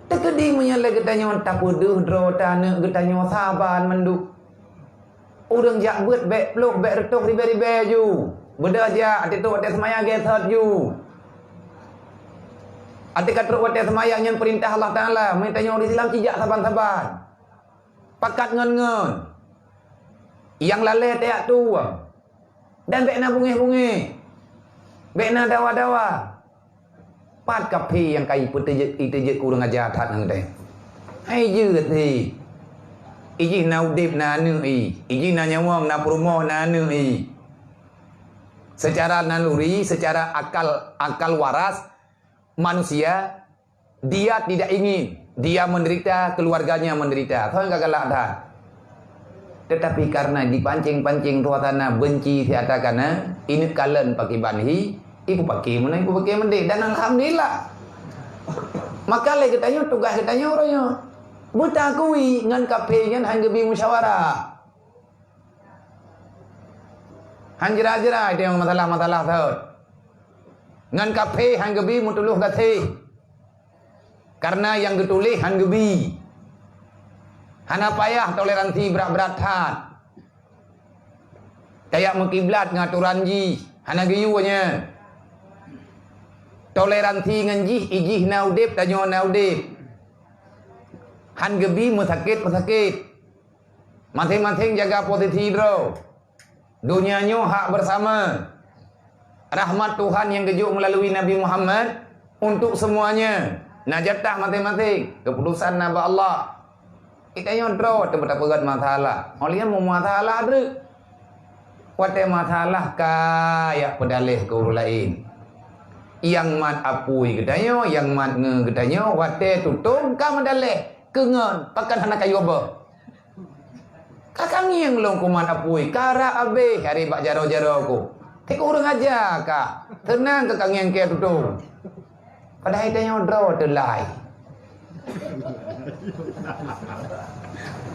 Tekedi menyala getanya tapuduh dro tanah getanya saban menduk. Urang jak beut bek pluk bek retuk ribe-ribe ju. Beda aja ati tu ati semaya gesot ju. Ati katruk ati semaya nyen perintah Allah Taala mintanya orang Islam cijak saban-saban. Pakat ngon-ngon. Yang lalai tak tu. Dan bek na bungih-bungih. Bek na dawa-dawa. Pat kapi yang kai putih itu kurang ajar tak nang deh. Hai je ti. Iji naudip na anu iji na nyawang na promo na anu Secara naluri, secara akal waras manusia dia tidak ingin dia menderita, keluarganya menderita. Tahu enggak galak dah. Tetapi karena dipancing-pancing tuatana benci tiada kana ini kalen pakai banhi ibu pakai mana ibu pakai mendek dan alhamdulillah maka le katanya tugas katanya orangnya buta kui ngan kape ngan hanggebi musyawarah hanjira-jira itu yang masalah-masalah tau ngan kape hanggebi mutuluh gathe karena yang getulih hanggebi hana payah toleransi berat-berat hat kayak mengkiblat ngaturan ji hana geyunya toleransi nganjih ijih naudip tanyo naudip han gebi mesakit masing-masing jaga posisi bro dunianya hak bersama rahmat Tuhan yang gejuk melalui Nabi Muhammad untuk semuanya najatah masing-masing keputusan Nabi Allah kita nyodro tempat berat masalah oleh mau masalah tu wate masalah kayak pedalih ke orang lain yang mat apui gedanya yang mat nge gedanya wate tutung ka mendaleh kengon pakan hana kayu apa kakang yang long kuman apui kara abe hari bak jaro-jaro ku tek urang aja kak tenang kakang yang ke tutung padahal itanya draw telai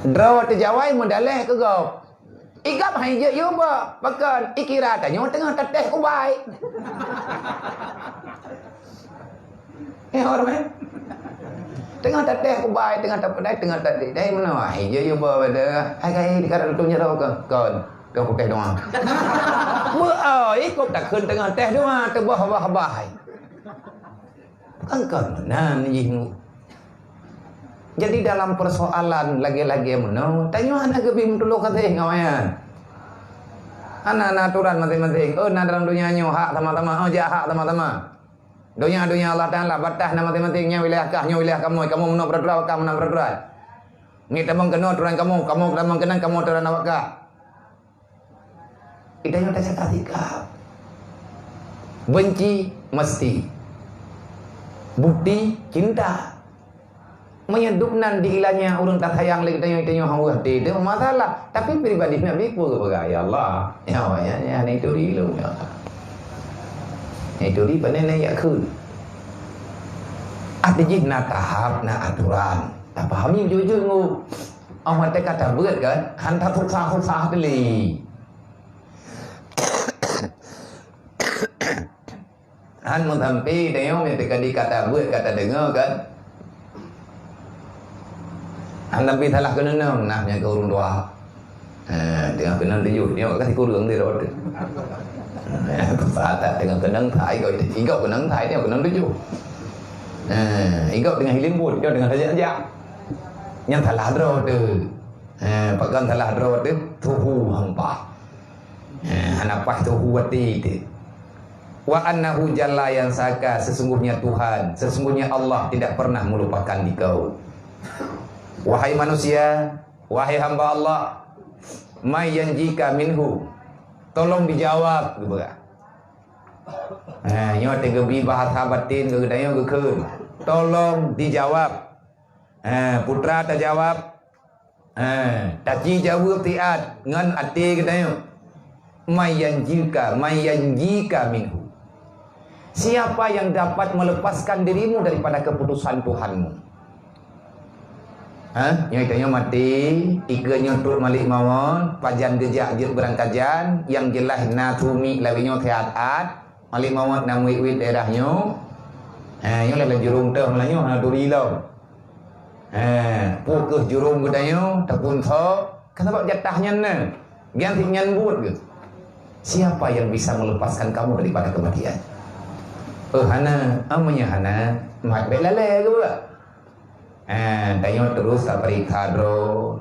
draw te jawai mendaleh ke gop igap hai je yo ba pakan ikira tanyo tengah teteh ku baik orang tengah teteh ku baik tengah tapedai tengah tadi dai mana hai je yo ba pada hai kai dikata tunya ro kon do ku teh doang mu ikut tak keun tengah teh doang teu bah bai kan nah nyimu. Jadi dalam persoalan lagi-lagi menang, tanya anak gebim dulu kateh ngawayan. Anak aturan masing-masing. Na dalam dunia nyo hak sama-sama, hak sama-sama. Dunia Allah Taala batah nama masing-masingnya wilayah kah, wilayah kamu menang peraturan, kamu menang peraturan. Ngita mong kena aturan kamu mong kenang kamu aturan awak kah. Kita yang tak sikap. Benci mesti. Bukti cinta. Menyedupnan dihilangnya urang tak sayang lagi tanya hang hati itu masalah tapi pribadi Nabi pun kepada ya Allah ya itu dulu ya itu di panennya ya kun ada jih na tahap na aturan tak pahami jujur ngu orang kata berat kan hantar susah beli han mentampi tengok mereka dikata berat kata dengar kan Nabi salah kena nang naknya ke urung doa. Tengah kena diu dia kasih kurang di rot. Pasat tengah kena thai kau igau kena thai dia kena diu. Igau dengan hilim pun dia dengan saja. Yang salah rot tu. Pegang salah dro tu tuhu hampa. Hanapah tuhu wati tu. Wa annahu jalla yang saka, sesungguhnya Tuhan, sesungguhnya Allah tidak pernah melupakan dikau. Wahai manusia, wahai hamba Allah, may yanjika minhu, tolong dijawab gitu kan. Nyo tegebi bahasa batin ke dayo ke keun. Tolong dijawab. Putra terjawab. Taci jawab tiat ngan ati ke dayo. May yanjika minhu. Siapa yang dapat melepaskan dirimu daripada keputusan Tuhanmu? Yang tanya mati, tiga nyontut malik mawon, pajan gejak jet berangkajan, yang jelas natumi lawinya teat-at, malik mawon nam wit-wit daerahnya. Yang lain jurung teh melanyo hana duri lau. Pukeh jurung gudanyo, tepun tho, kenapa jatahnya ne? Ganti nyambut ke? Siapa yang bisa melepaskan kamu daripada kematian? Hana, amanya hana, mat belale ke pula? Tanya terus tak periksa dro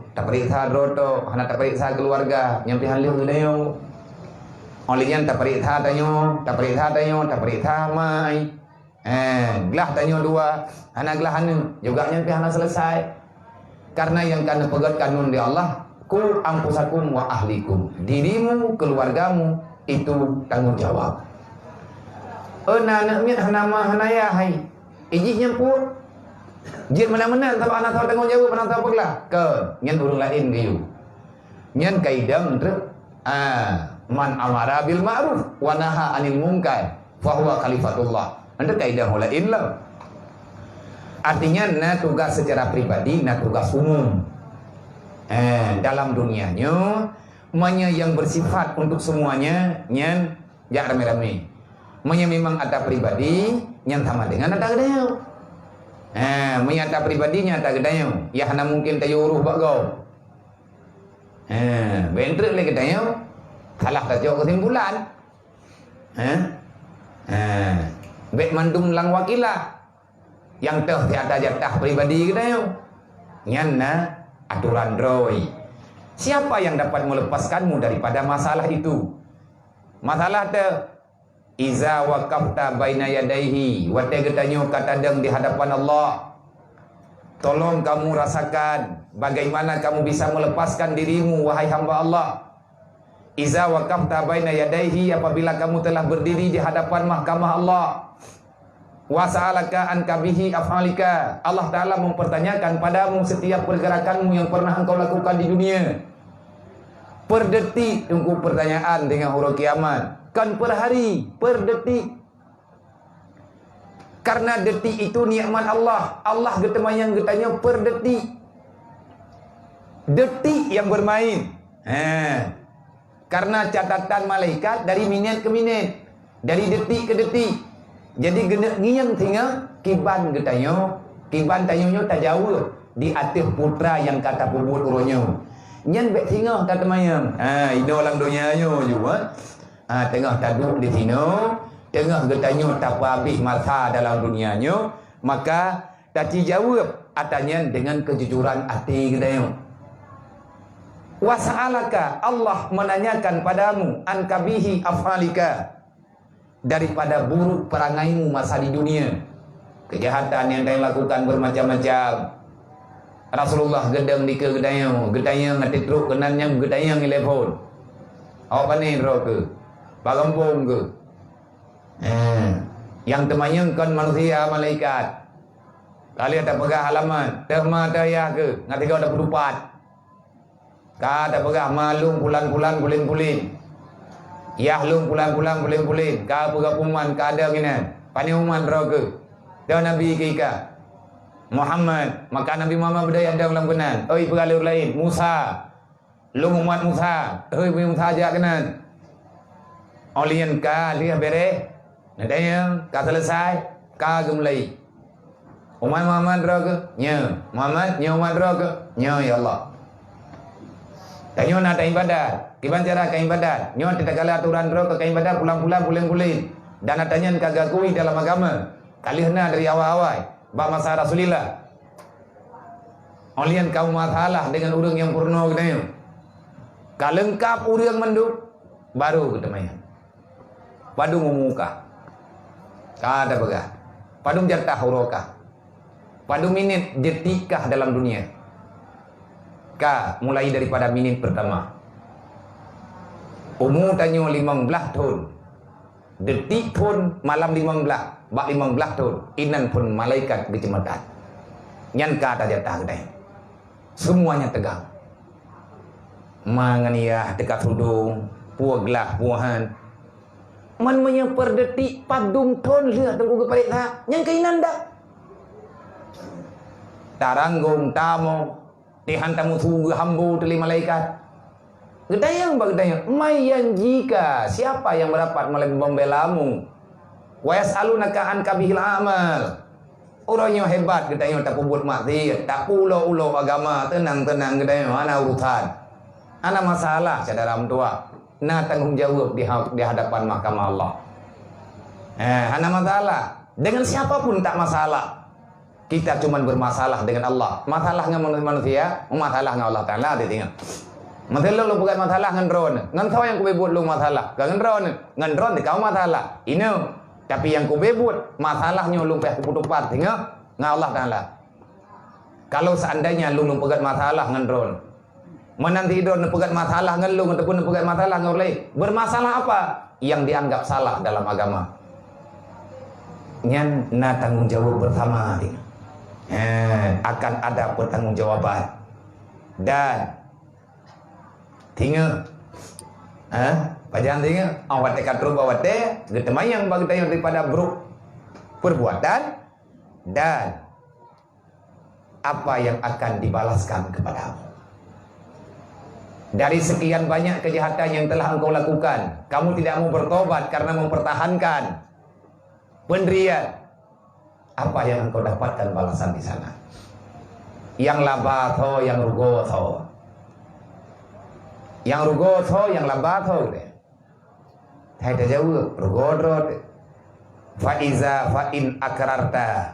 to, hana tak periksa keluarga, nyampe halih ke dayo. Olehnya tak periksa mai. Gelah tanya dua, hana gelah hana, juga nyampe hana selesai. Karena yang kana pegat kanun di Allah, ku ampusakum wa ahlikum, dirimu, keluargamu itu tanggung jawab. Anak miat hanama hanaya hai, ijih nyampur, jid mana-mana kalau anak tahu tanggung jawab, anak tahu peglah ke nyan urang lain kayu, nyan kaidam truk, man amara bil ma'ruf wa naha anil munkar, fa huwa khalifatullah. Anda kaidah lain lah. Artinya na tugas secara pribadi, na tugas umum. Dalam dunianya manya yang bersifat untuk semuanya nyan jak rame-rame. Manya memang ada pribadi nyan sama dengan ada gedayo. Manya ada pribadinya ada gedayo. Ya hana mungkin tayo uruh bagau. Bentrek le gedayo. Kalah tayo kesimpulan. Bek mandum lang wakilah. Yang teh tiada jatah pribadi gedayo. Nyan na aturan roy. Siapa yang dapat melepaskanmu daripada masalah itu? Masalah te iza waqafta baina yadaihi, wa tegetanyo katadang di hadapan Allah. Tolong kamu rasakan bagaimana kamu bisa melepaskan dirimu wahai hamba Allah. Iza waqafta baina yadaihi, apabila kamu telah berdiri di hadapan mahkamah Allah. Wa sa'alaka an kabihi af'alika, Allah Ta'ala mempertanyakan padamu setiap pergerakanmu yang pernah engkau lakukan di dunia. Per detik tunggu pertanyaan dengan huruf kiamat. Kan per hari, per detik. Karena detik itu nikmat Allah. Allah yang getanya per detik. Detik yang bermain. Karena catatan malaikat dari minit ke minit, dari detik ke detik. Jadi ngiyang tinggal kiban getanyo, kiban tanyonyo tak jauh di atas putra yang kata pubut uronyo. Nyan bek tinggal kata mayang. Ini orang dunianyo juga. Tengah taduk di sini, tengah getanyo tak habis masa dalam dunianyo, maka tadi jawab atanya dengan kejujuran hati getanyo. Wasa'alaka, Allah menanyakan padamu an kabihi af'alika, daripada buruk perangaimu masa di dunia, kejahatan yang kau lakukan bermacam-macam. Rasulullah gedang di gedayang ngetik truk kenannya gedayang telepon. Apa ni bro ke? Pagampung ke? Yang temannya kan manusia malaikat. Kali ada pegah halaman, terma daya ke? Ngati kau ada pedupat. Ka ada pegah malung pulan-pulan pulin-pulin. Yahlung pulang-pulang pulin-pulin. Ka pegapuman ka ada ngina. Paniuman roke. Dah Nabi kika Muhammad, maka Nabi Muhammad berdaya dalam kenan. Oi pegalur lain Musa. Lu umat Musa. Oi Musa aja kenan. Olian ka lihat bere. Nadanya ka selesai ka gemulai. Umat Muhammad roke. Nya Muhammad nya umat roke. Nya ya Allah. Tanyo nak ibadat, kiban cara ke ibadat. Nyo tidak kala aturan ro ke ibadat pulang-pulang puling-puling. Dan adanya kagakui dalam agama. Kalihna dari awal-awal, ba masa Rasulillah. Olian kau masalah dengan orang yang purno katanya. Kalengkap orang menduk baru ketemayan. Padung muka. Kada begah. Padung jatah hurokah. Padung minit detikah dalam dunia. Ka mulai daripada minit pertama. Umur tanyo 15 tahun. Detik pun malam 15. Bak 15 tahun. Inan pun malaikat kecematan. Nyan kata jatah kedai. Semuanya tegang. Manganiah dekat hudung. Puaglah puahan. Man per detik padung ton lihat tengku keparit tak. Yang kainan dah. Taranggung tamo. Tihan tamu tunggu hambu teli malaikat. Gedayang bagdayang. Mayan jika siapa yang mendapat malaikat membelamu. Wa yas'alunaka an kabihil amal. Orangnya hebat gedayang tak pubut maksiat. Tak ulo-ulo agama. Tenang-tenang gedayang. Ana urutan. Ana masalah saudara tua. Nah tanggung jawab di hadapan mahkamah Allah. Ana masalah. Dengan siapapun tak masalah. Kita cuma bermasalah dengan Allah. Masalah dengan manusia, masalah dengan Allah Ta'ala ditinggal. Masalah lu bukan masalah dengan drone. Ngan kau yang kubebut lu masalah. Dengan drone. Ngan drone kau masalah. Ini. Tapi yang kubebut masalahnya lu peh kuputupat tinggal dengan Allah Ta'ala. Kalau seandainya lu pegat masalah dengan drone. Menanti drone pegat masalah dengan lu ataupun pegat masalah dengan orang lain. Bermasalah apa? Yang dianggap salah dalam agama. Nyan na tanggung jawab bersama tinggal. Akan ada pertanggungjawaban dan tinggal pajangan tinggal awat katru bawate getemayang bagi tayang daripada buruk perbuatan dan apa yang akan dibalaskan kepadamu dari sekian banyak kejahatan yang telah engkau lakukan. Kamu tidak mau bertobat karena mempertahankan pendirian. Apa yang engkau dapatkan balasan di sana? Yang labatho, yang rugotho. Yang rugotho, yang labatho deh. Hai dah jauh, rugodro. Faiza fa'in akrarta.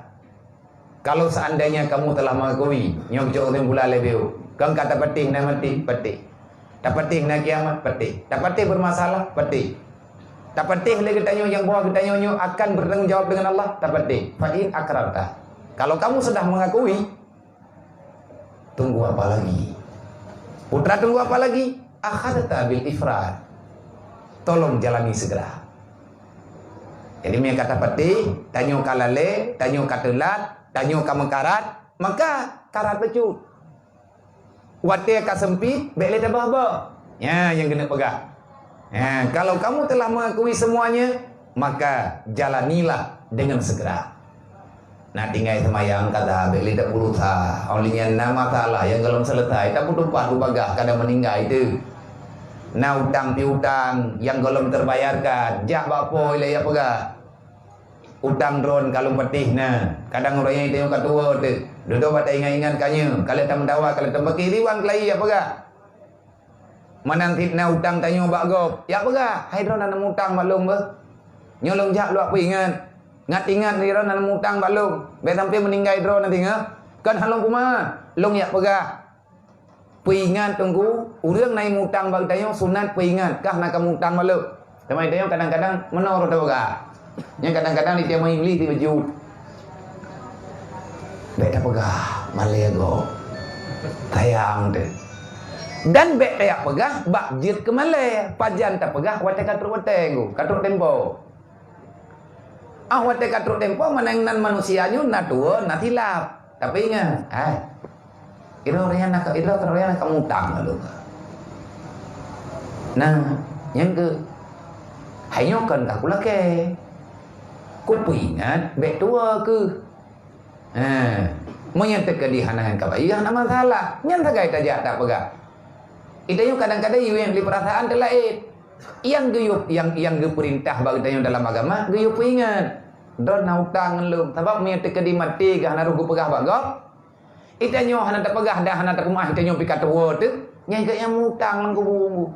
Kalau seandainya kamu telah mengakui, nyok jok bulan lebih. Kau kata petih na mati, petih. Tak petih na kiamat, petih. Tak petih bermasalah, petih. Tak petih lagi tanya yang bawah kita nyonya akan bertanggung jawab dengan Allah. Tak petih. Fa'in akrarta. Kalau kamu sudah mengakui, tunggu apa lagi? Putra tunggu apa lagi? Akhadta bil ifrad. Tolong jalani segera. Jadi dia kata petih, tanya kalale, tanya katelat, tanya kamekarat, maka karat pecut. Wate ka sempit, bele tabah. Ya, yang kena pegang. Kalau kamu telah mengakui semuanya, maka jalanilah dengan segera. Nah tinggal semayang kata beli tak berusaha. Olehnya nama masalah yang belum selesai. Tak butuh padu bagah kadang meninggal itu. Nah utang piutang yang belum terbayarkan. Jak bapo ilai apa gak? Utang drone kalau petih nah. Kadang orangnya itu yang ketua tu. Duduk pada ingat-ingat kanya. Kalau tak mendawa, kalau tak berkiri wang kelai apa gak? Menanti na utang tanya bak gop. Ya apa gak? Hai drone nak utang maklum ber. Nyolong jak luak ingat. Ngat-ingat ni drone nak utang maklum. Be sampai meninggal drone nanti ngah. Kan halong kuma. Long ya apa gak? Peingat tunggu. Urang naik utang bak tanya sunat peingat. Kah nak kamu utang maklum. Temai tanya kadang-kadang menor tahu gak? Yang kadang-kadang di tiap mingli di baju. Be tak pegah. Malego. Tayang deh. Dan bek tayak pegah bak jit ke Malay pajan tak pegah wate katruk watenggu katruk tempo wate katruk tempo manengnan manusianya na tua na tilap tapi ingat itu orangnya nak kamu utang lalu nah yang ke hanyokan tak pula ke ku ingat bek tua ke menyatakan di hanahan kabaiah nama salah nyata gaya tajak tak pegah. Itu yang kadang-kadang yang di perasaan terlain. Yang guyup, yang perintah bagi yang dalam agama, guyup ingat. Don nautang lu, sebab menyatakan di mati gah naruh pegah bagok. Itu yang hana tak pegah dah hana tak rumah itu yang pikat tu. Nyai yang utang lang kubu.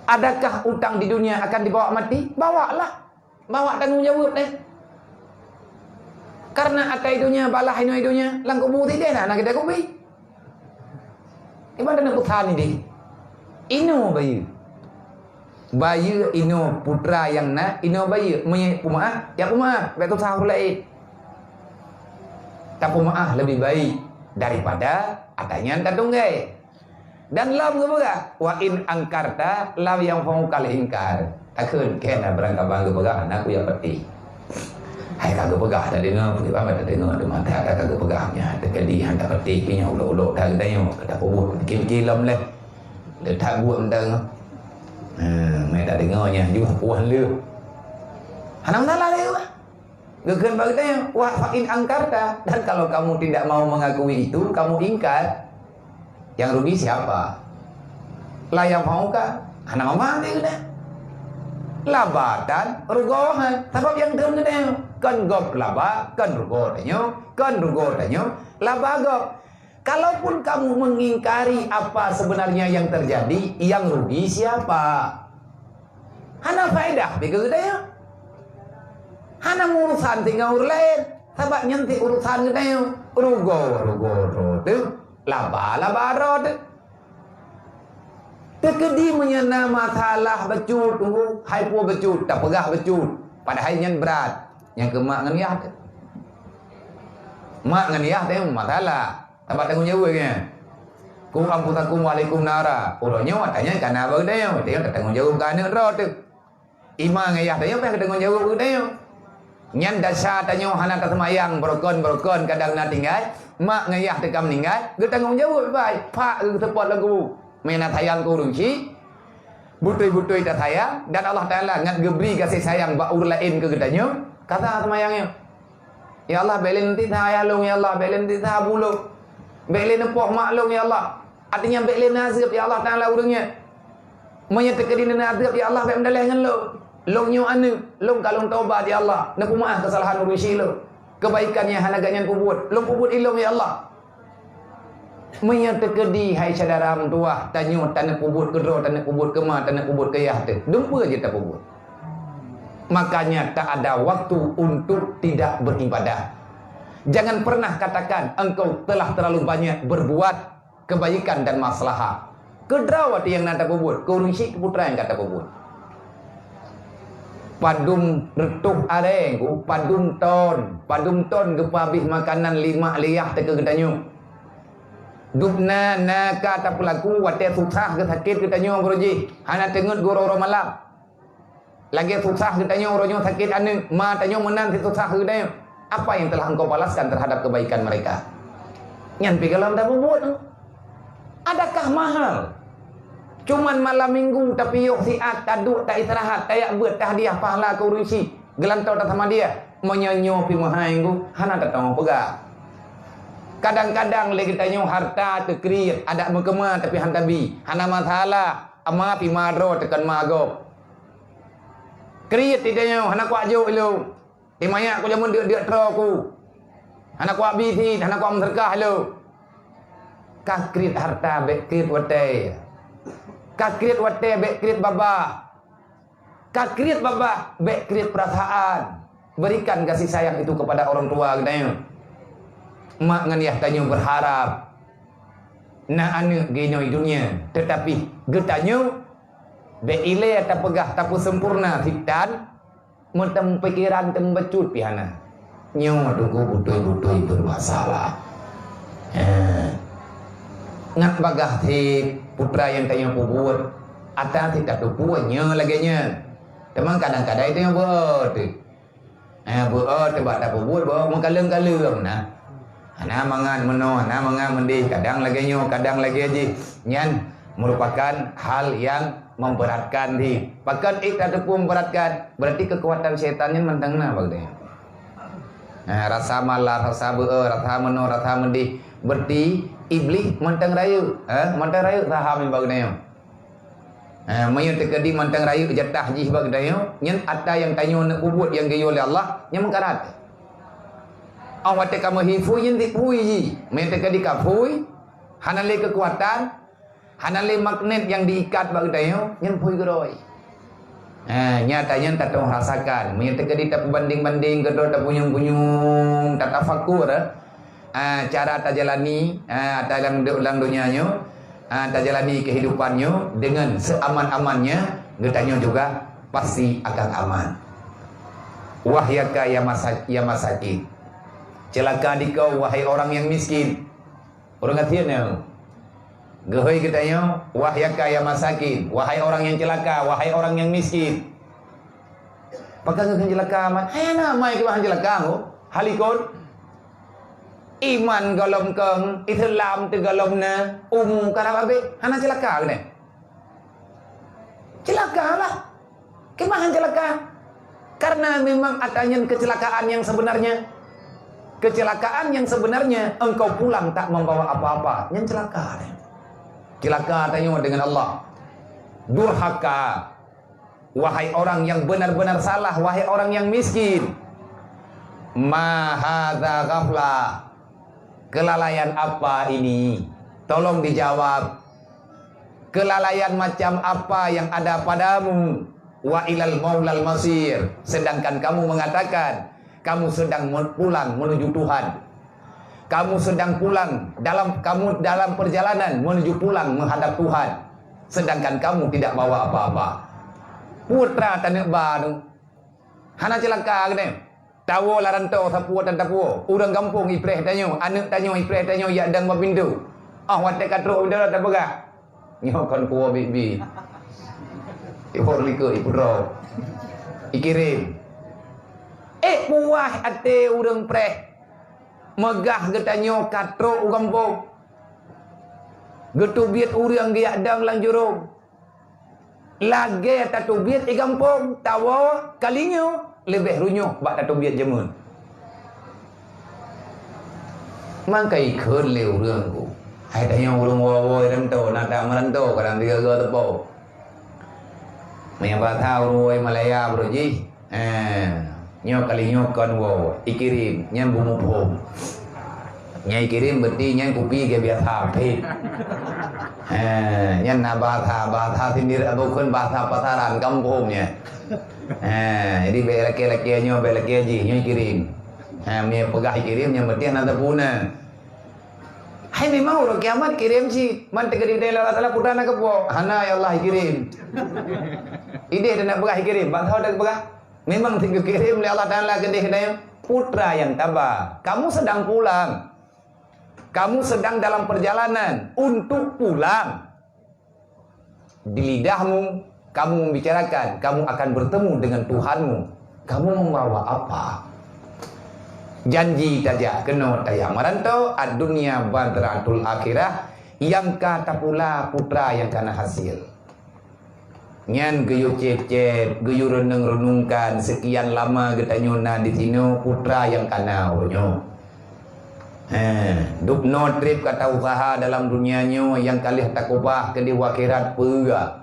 Adakah utang di dunia akan dibawa mati? Bawalah. Bawa tanggung jawab deh. Karena atai dunia balah ino dunia lang kubu tidak nak kita kubi. Ibadah nak putan ini. Ino bayu. Bayu ino putra yang nak ino bayu menye pumaah ya pumaah betul sahur lain. Tak pumaah lebih baik daripada adanya tak tunggai. Dan lam kebaga wa in angkarta lam yang fau kal ingkar. Takun kena berangkat bangga pegang anakku yang peti. Hai kagak pegah dah dengar, pergi pamit dah dengar, ada mata kagak pegahnya, terkedi hantar peti punya ulok-ulok dah katanya, kata pobot, kilam leh, letak buat mentang, mai tak dengarnya, juga puan lu, hanam salah dia, gegan bagi dia, wah fakin angkarta, dan kalau kamu tidak mau mengakui itu, kamu ingkar, yang rugi siapa? Lah yang mau kah? Hanam apa dia kena? Labatan, rugohan, sebab yang dalam dia. Kan gop laba, kan rugo tanyo, laba gop. Kalaupun kamu mengingkari apa sebenarnya yang terjadi, yang rugi siapa? Hana faedah, begitu ya? Hana urusan tinggal lain, sebab nyanti urusan kita rugo tu, laba rod. Terkedi menyana masalah becut, hai pu becut, tak pegah becut, padahal yang berat. Yang ke mak dengan yah tu. Mak dengan yah tu masalah. Tempat tanggung jawab kan. Ku amputakum waalaikum nara. Orangnya watanya kana apa dia? Dia tak tanggung jawab kana rot tu. Ima dengan yah tu apa tanggung jawab dia? Nyan dasar tanya hana tak semayang berokon kadang nak tinggal. Mak dengan yah tu kam meninggal. Dia tanggung jawab baik. Pak support lagu. Mena sayang ku runci. Butui-butui tak sayang. Dan Allah Ta'ala ngat geberi kasih sayang baur lain ke gedanya. Kata semayangnya, ya Allah belen nanti saya long ya Allah belen nanti saya bulu, belen nepok maklum ya Allah. Artinya belen nazib ya Allah Taala urangnya. Menyatakan nazib ya Allah bel dengan lo, longnya anu, long kalung taubat ya Allah, nak maaf kesalahan urusi lo, kebaikannya hanagannya kubut, long kubut ilmu ya Allah. Menyatakan di hai saudara mentua, tanya tanah kubut kedro, tanah kubut kemah, tanah kubut kayah tu, dumpa je tak kubut. Makanya tak ada waktu untuk tidak beribadah. Jangan pernah katakan engkau telah terlalu banyak berbuat kebaikan dan maslahah. Kedrawati yang nada bubut, kurungsi keputra yang kata bubut. Padum retuh areng, padum ton gepabih makanan 5 liyah teka gedanyo. Dubna naka tak pelaku wate susah ke sakit gedanyo broji. Hana tengut goro malam. Lagi susah ditanya orangnya sakit anu, ma tanya menan susah ditanya. Apa yang telah engkau balaskan terhadap kebaikan mereka? Nyampe kalau dah buat. Adakah mahal? Cuman malam minggu tapi yok siat taduk tak istirahat, tak buat tahdiah pahala ke urusi. Gelantau tak sama dia. Menyanyo pi mahanggu, hana tak tahu pegah. Kadang-kadang lagi tanya harta tekrir, ada mekema tapi hantabi. Hana masalah, ama pi madro tekan magop. Kriat tidaknya, anak kuat jauh lu. Timanya aku jamun dia teroku. Anak kuat biti, anak kuat menterkah lu. Kakrit harta, bekrit wate. Kakrit wate, bekrit baba. Kakrit baba, bekrit perasaan. Berikan kasih sayang itu kepada orang tua katanya. Mak ngan tanya berharap. Nak anak genoi dunia, tetapi getanya beile tak pegah tak sempurna hitan mentem pikiran tembecut pihana nyo tunggu butui bermasalah nak bagah ti putra yang tanya pubut ata tidak tupunya laginya teman kadang-kadang itu yang buat buat tebak tak pubut buat mengkaleng-kaleng nah ana mangan meno ana mangan mendih kadang laginya kadang lagi aja nyan merupakan hal yang memberatkan di. Bahkan ikut pun memberatkan. Berarti kekuatan setannya mentengna bagusnya. Rasa malas, rasa beer, rasa meno, rasa mendih. Berarti iblis menteng rayu. Menteng rayu saham bagusnya. Mayu terkedi menteng rayu jatah jih bagusnya. Nyen ada yang tanya nak kubut yang gayo oleh Allah, yang mengkarat. Awak kamu hifui yang dipui ji. Mayu terkedi kapui. Hanale kekuatan. Hanale magnet yang diikat bagi dayo, yang pui geroi. Nyatanya tak tahu rasakan. Menyatakan tak banding-banding, kedua tak punyung-punyung, tak tafakur. Cara tak jalani, tak dalam dunianya, tak jalani kehidupannya dengan seaman-amannya, getanya juga pasti akan aman. Wahyaka ya masakin. Celaka dikau wahai orang yang miskin. Orang katiannya. Gehoy katanya, wahyaka ya masakin, wahai orang yang celaka, wahai orang yang miskin. Pakai ke celaka aman. Ayana mai ke bahan celaka ho. Halikon. Iman golom keng, Islam te golom na, karena abe, hana celaka ne. Celaka lah. Ke bahan celaka. Karena memang adanya kecelakaan yang sebenarnya. Kecelakaan yang sebenarnya engkau pulang tak membawa apa-apa. Yang celaka ne. Celaka tanya dengan Allah. Durhaka. Wahai orang yang benar-benar salah, wahai orang yang miskin. Ma hadza ghafla. Kelalaian apa ini? Tolong dijawab. Kelalaian macam apa yang ada padamu? Wa ilal maulal masir. Sedangkan kamu mengatakan kamu sedang pulang menuju Tuhan. Kamu sedang pulang dalam perjalanan menuju pulang menghadap Tuhan. Sedangkan kamu tidak bawa apa-apa. Putra tanah baru. Hana celaka gini. Tahu larantau sapu dan tapu. Urang kampung ipreh tanyo, anak tanyo ipreh tanyo ya dang babindu. Wate katro udara tak begak. Nyokon kuo bibi. Ipor liko ipro. Ikirim. Puah ate urang preh. Megah getanyo katro ugampong. Getubiat urang giak dang lang jurung. Lage tatubiat igampong. Tawa kalinyo lebih runyuh bak tatubiat jemun. Mangkai khun leu urang ku. Hai tanyo urang wo rantau nata merantau kadang tiga tepo. Menyapa tahu Malaya broji. Nyo kali nyo kon wo ikirim nyan bumu pom. Nyai kirim berarti nyan kopi ke biasa pet. Nyan na bahasa sendiri bukan bahasa pasaran kampungnya. Jadi belaki-laki nyo belaki aja nyo kirim. Mie pegah kirim yang berarti nanda puna. Hai memang orang kiamat kirim sih. Man tegadi dai Allah Taala putana ke po. Hana ya Allah kirim. Ide nak pegah kirim, bang tahu dak pegah. Memang tinggal kirim oleh Allah Ta'ala ke dia putra yang tabah. Kamu sedang pulang. Kamu sedang dalam perjalanan untuk pulang. Di lidahmu, kamu membicarakan, kamu akan bertemu dengan Tuhanmu. Kamu membawa apa? Janji saja, kena tayang merantau, ad-dunya badratul akhirah, yang kata pula putra yang kana hasil. Nyan geyu cep-cep, geyu renung-renungkan sekian lama getanyo na di sini putra yang kanau nyo. Dupno trip kata usaha dalam dunianyo yang kalih takubah ke di akhirat pega.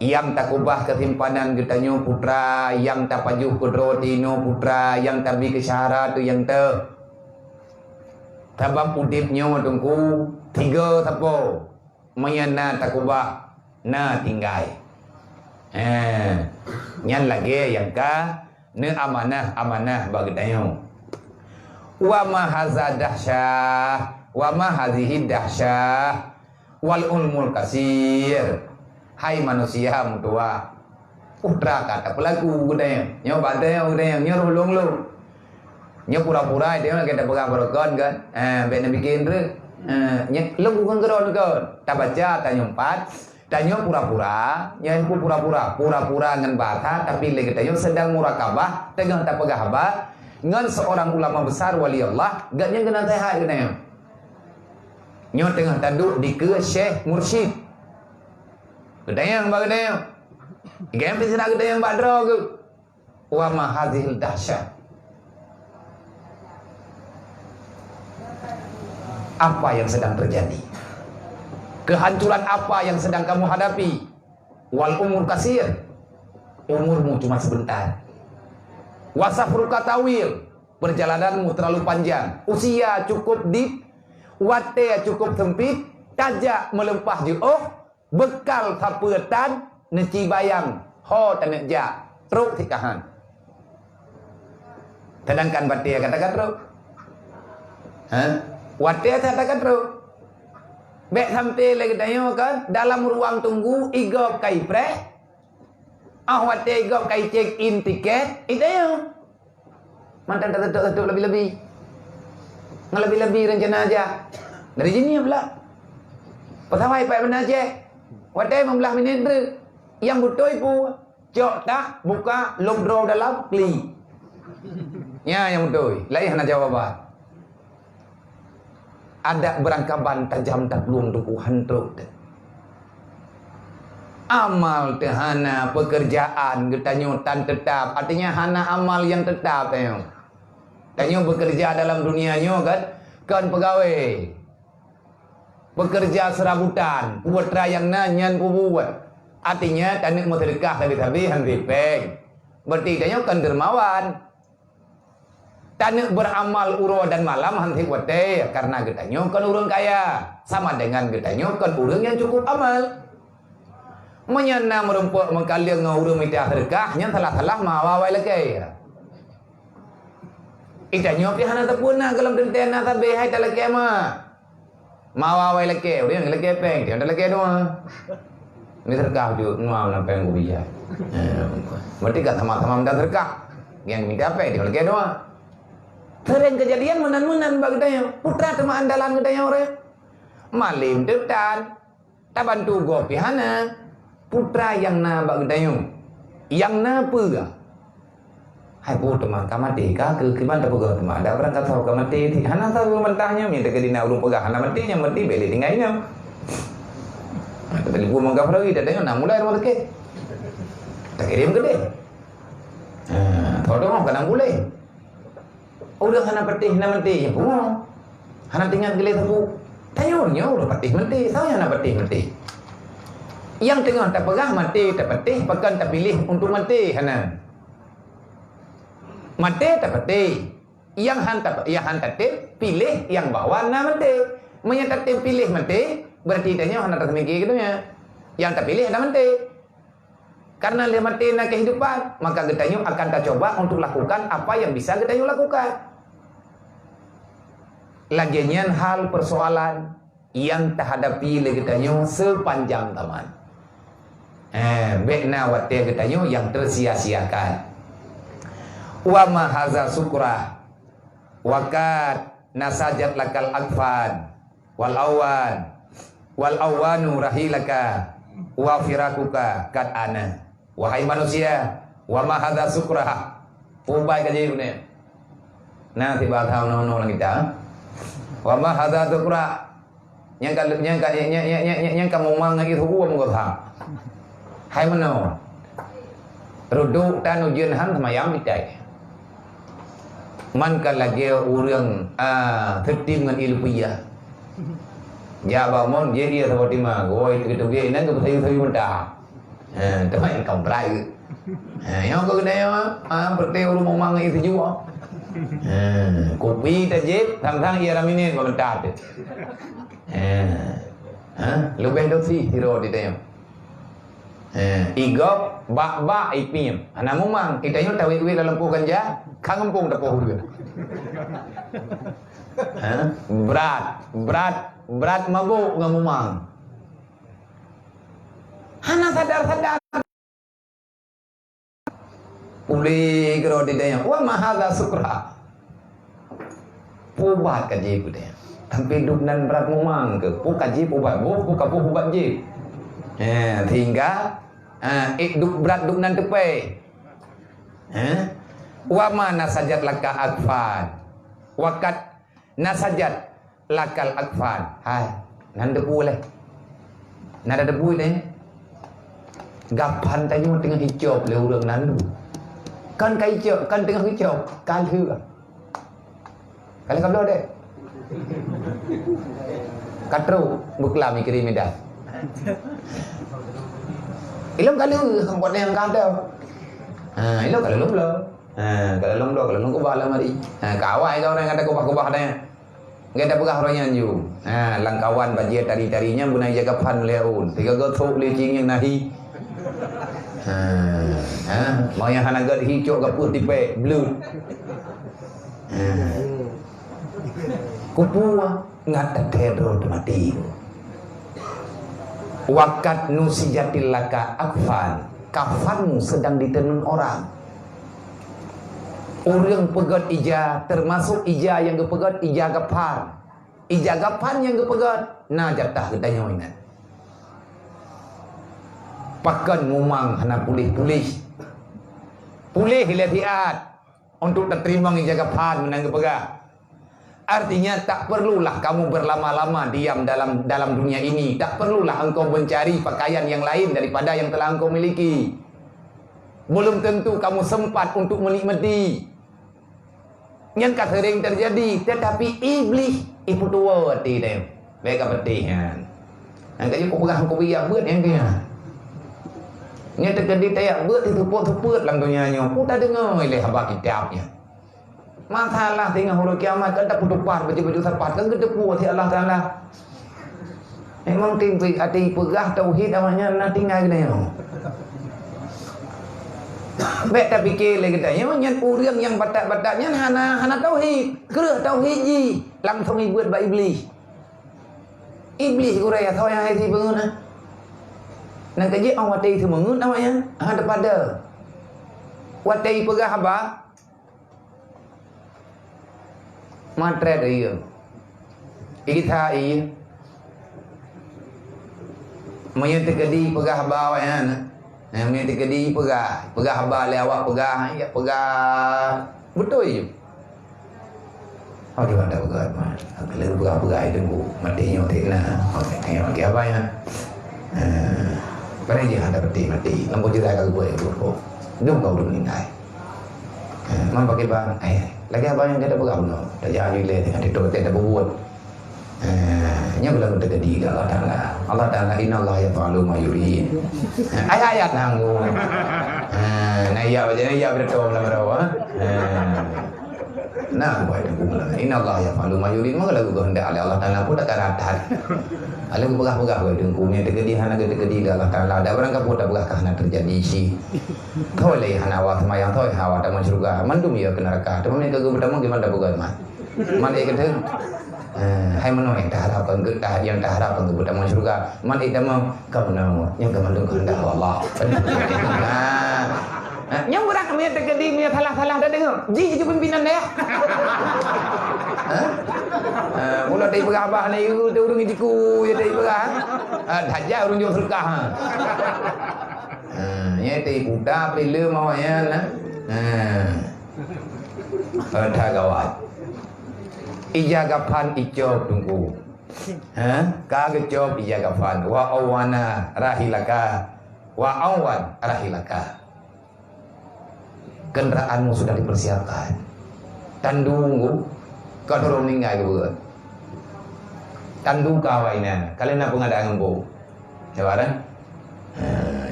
Yang takubah kesimpanan getanyo putra yang tapajuh kudrotino putra yang tabi ke syaharat tu yang te. Tabab udipnyo tungku tiga sapo. Mayana takubah na tinggai. Nyan lagi yang ka ne amanah bagi tayo. Wa ma hadza dahsyah wa ma hadhihi dahsyah wal ulmul kasir. Hai manusia mutua. Putra kata pelaku gudanya. Nyo badai gudanya nyo rolong lo. Nyo pura-pura dia kita pegang berokon kan. Ben bikin re. Nyo lu bukan geron kan. Tak baca tanya 4. Tanyo pura-pura, yang pura-pura ngan bahasa, tapi lagi tanyo sedang murakabah, tegang tak pegah haba, ngan seorang ulama besar wali Allah, gak yang kena sehat kena. Nyo tengah tanduk di ke Syekh Mursyid. Kedayang bagi dayang. Game pisna kedayang badro ke. Wa ma hadhil dahsyah. Apa yang sedang terjadi? Kehancuran apa yang sedang kamu hadapi? Wal umur kasir. Umurmu cuma sebentar. Wasafruka tawil. Perjalananmu terlalu panjang. Usia cukup deep. Wate cukup sempit. Tajak melempah jauh. Bekal sapetan. neci bayang ho tanek ja truk tikahan. Sedangkan batia katakan truk. Watia katakan truk. Bek sampai lagi tanya kan dalam ruang tunggu igop kai pre. Watia igop kai check in tiket itu ya. Mantan tertutup lebih-lebih. Ngelebih-lebih rencana aja. Dari sini pula. Pertama ipai benar je. Watai membelah minit yang butuh ibu. Cok tak buka lock draw dalam kli. Ya yang betul. Lain hana jawaban. Ada berangkapan tajam tak belum tukuhan truk. Amal tehana pekerjaan ketanyutan tetap. Artinya hana amal yang tetap. Tanyo bekerja dalam dunianya kan pegawai. Bekerja serabutan. Buat yang nanyan buat. Artinya tanik mau sedekah tapi hanti peng. Berarti tanyo kan dermawan. Tanik beramal uro dan malam hanti wate. Karena getanyo kan urang kaya. Sama dengan getanyo kan urang yang cukup amal. Menyana merumpuk mengkaliang ngurung mitah sedekahnya salah-salah mawawai lagi. Itanyo pihana tapuna kalam tentena tabe hai talake ma. Mawawai lake, udah yang lake peng, tiada lake doang. Ini terkah juga nuam na peng gubiya. Berarti kat sama-sama minta terkah. Yang minta apa? Tiada lake doang. Sering kejadian menan-menan bagi tanya. Putra tema andalan ke tanya orang. Malim tetan. Tabantu go pihana. Putra yang na bagi tanya. Yang na pega. Hai putra mangka mati ka ke kiban tak pega tema ada orang kata ka mati ti hana tahu mentahnya minta ke dina ulung pega hana mati yang mati beli tingainya. Tadi gua mangka pergi datanya na mulai rumah ke. Tak kirim gede. Thodo mau kana boleh. Udah hana patih hana mati ya bunga. Hana tinggal gele tu. Tanyonnya udah patih mati, tahu hana patih mati. Yang tengah tak pegah mati tak patih, pakan tak pilih untuk mati hana. Mati tak pati. Yang hantar pilih yang bawa na mati. Menyatakan pilih mati berarti tanya hantar termiki gitu ya. Yang tak pilih na mati. Karena dia mati na kehidupan, maka getanyo akan tak coba untuk lakukan apa yang bisa getanyo lakukan. Lagian hal persoalan yang terhadapi getanyo sepanjang zaman. Bekna watia getanyo yang tersia-siakan. Wa ma haza sukra wakat nasajat lakal akfan wal awanu rahilaka wa firakuka kat ana. Wahai manusia, wa ma haza sukra ubai kaji dunia. Nah tiba tahu no kita. Wa ma haza sukra yang kamu mang itu uang gotha. Hai mano. Ruduk dan ujian han sama yang bitai. Man kan lagi orang tertim dengan ilmiah. Ya bangun jadi dia seperti mah, goi gitu gini, nanti betul mentah. Tapi kaum berai. Yang kau kena yang berarti orang mau mangai itu juga. Kopi tajib, tang ia raminin mentah tu. Lebih dosi hero di tayang. Igop bak ipim. Ana mumang kita nyo tawi wi dalam pukan ja, kangempung tapoh dia. Berat mabuk ngamumang. Hana sadar. Uli kero di daya. Wa mahala sukra. Pubat kaji ku daya. Tapi duknan berat mumang ke. Pu kaji pubat. Pu kapu pubat je. Hingga duk berat duk nan tepai. Wa ma nasajat laka akfan. Wakat nasajat lakal akfan. Hai, nan debu leh. Nada debu leh. Gapan tanya tengah hijau le urang nan du. Kan kai hijau, kan tengah hijau, kan hư. Kali kablo deh. Katru bukla mikiri medan. Ilom kali buat yang kata. Ilom kali lom lo. Kalau lom ko bala mari. Kawai kau orang kata ko bah dah. Enggak ada pegah orangnya ju. Langkawan bajet tari-tarinya bunai jaga pan leun. Tiga gotok lecing yang nahi. Mau yang hana gad hijau ke putih pe blue. Kupua ngata teror mati. Wakat nusijatil laka akfan. Kafanmu sedang ditenun orang. Orang pegat ija termasuk ija yang kepegat ija gapan. Ija gapan yang kepegat na jatah katanya ingat. Pakan mumang hana pulih-pulih. Pulih hilatiat untuk terima ija gapan menang kepegat. Artinya tak perlulah kamu berlama-lama diam dalam dunia ini. Tak perlulah engkau mencari pakaian yang lain daripada yang telah engkau miliki. Belum tentu kamu sempat untuk menikmati. Yang sering terjadi. Tetapi iblis ibu tua hati dia. Baik apa dia. Angkatnya kau pegang kau biar buat yang dia. Yang terjadi tayak buat itu put-put dalam dunianya. Kau tak dengar oleh habak kitabnya. Masalah tinggal hulu kiamat kan tak putupat baju-baju sepat kan kita puas ya Allah Taala. Memang tinggi hati pegah tauhid namanya nak tinggal gini. Baik tak fikir lagi katanya nyan urang yang batak-bataknya hana tauhid, kerah tauhid ji langsung buat ba iblis. Iblis guraya thoi hai thi bengun ha. Nak kaji ang watai tu mengun namanya ada pada. Watai pegah apa? Matret iya. Ikitha iya. Maya tekadi pegah bawa ya. Maya tekadi pegah haba lewat pegah ya pegah betul je. Aduh ada pegah mah. Kalau pegah itu bu matinya tekna. Okey tengok lagi apa ya. Pada dia ada mati. Lampu jerai kau buat itu. Jom kau dulu ningkai. Mam pakai bang. Lagi apa yang kita pegang no, dah jadi le dengan itu kita buat. Nya belum terjadi Allah Taala. Allah Taala innallaha yaf'alu ma yurid. Ayat nanggu. Nah ya betul lah berawa. Nah buat itu pula. Innallaha yaf'alu ma yurid. Maka lagu kehendak Allah Taala pun tak ratat. Ada pegah-pegah buat dengkunya terjadi hana terjadi Allah Taala. Ada orang kaput tak pegah hana terjadi si. Kau leh hana wa semayang thoi hawa tak masuk surga. Mandum ya ke neraka. Tapi mereka pertama gimana bukan man. Man ikat hai menolak tak harapan ke tak yang tak harapan ke pertama surga. Man itu mau kamu nama yang kemandung kehendak Allah. Yang berak kami terjadi mi salah-salah dah dengar. Ji je pimpinan dia. Mula tadi berabah ni tu urang diku ya tadi berah. Dajjal urang jual surga ha. Ya tadi budak bila mau ya nah. Dah gawat. Ijagapan ijob tunggu. Kagejop ijagapan wa awana rahilaka wa awan rahilaka. Kendaraanmu sudah dipersiapkan. Tandungku kau turun meninggal ke buat. Tandung kawainan. Kalian nak pengadaan empu. Cabaran.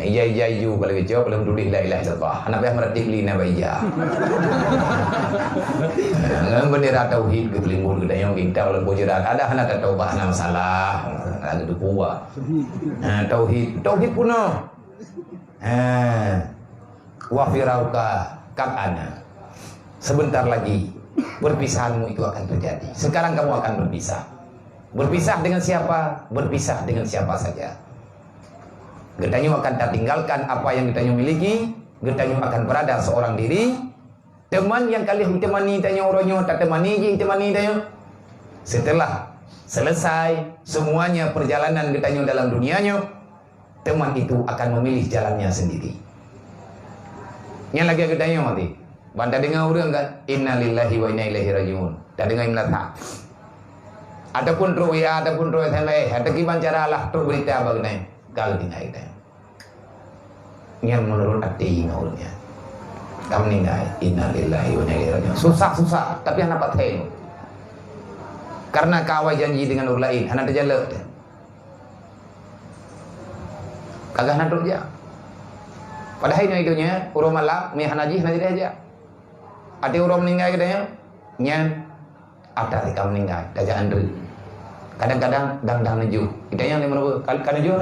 Ija-ija kalau kecil belum tulis la ilaha illallah. Anak payah meratib lina baija. Ngan bendera tauhid ke pelimbur ke dayang kita oleh bojerat. Ada anak tak tahu bahana masalah. Ada tu kuat. Tauhid punah. Wa firauka kakana. Sebentar lagi perpisahanmu itu akan terjadi. Sekarang kamu akan berpisah. Berpisah dengan siapa? Berpisah dengan siapa saja. Getanyo akan tak tinggalkan apa yang getanyo miliki. Getanyo akan berada seorang diri. Teman yang kali ditemani tanyo oronyo tak temani je temani tanyo. Setelah selesai semuanya perjalanan getanyo dalam dunianya, teman itu akan memilih jalannya sendiri. Yang lagi getanyo mati. Banda dengar orang kan, innalillahi wa inna ilaihi rajiun. Tak dengar melata. Adapun ruya, adapun ruya sampai, ada gimana cara Allah tu berita bagaimana? Kalau tinggal kita. Yang menurut hati naulnya. Kamu tinggal, innalillahi wa inna ilaihi rajiun. Susah, tapi anak paten. Karena kawai janji dengan orang lain, anak terjalak. Kagak nak dia. Padahal ini itunya, urang malam, mi hanaji nanti dia aja. Ada orang meninggal katanya, nyan ada si kamu meninggal, dah jangan dulu. Kadang-kadang dang neju, kita yang lima ribu, kadang neju,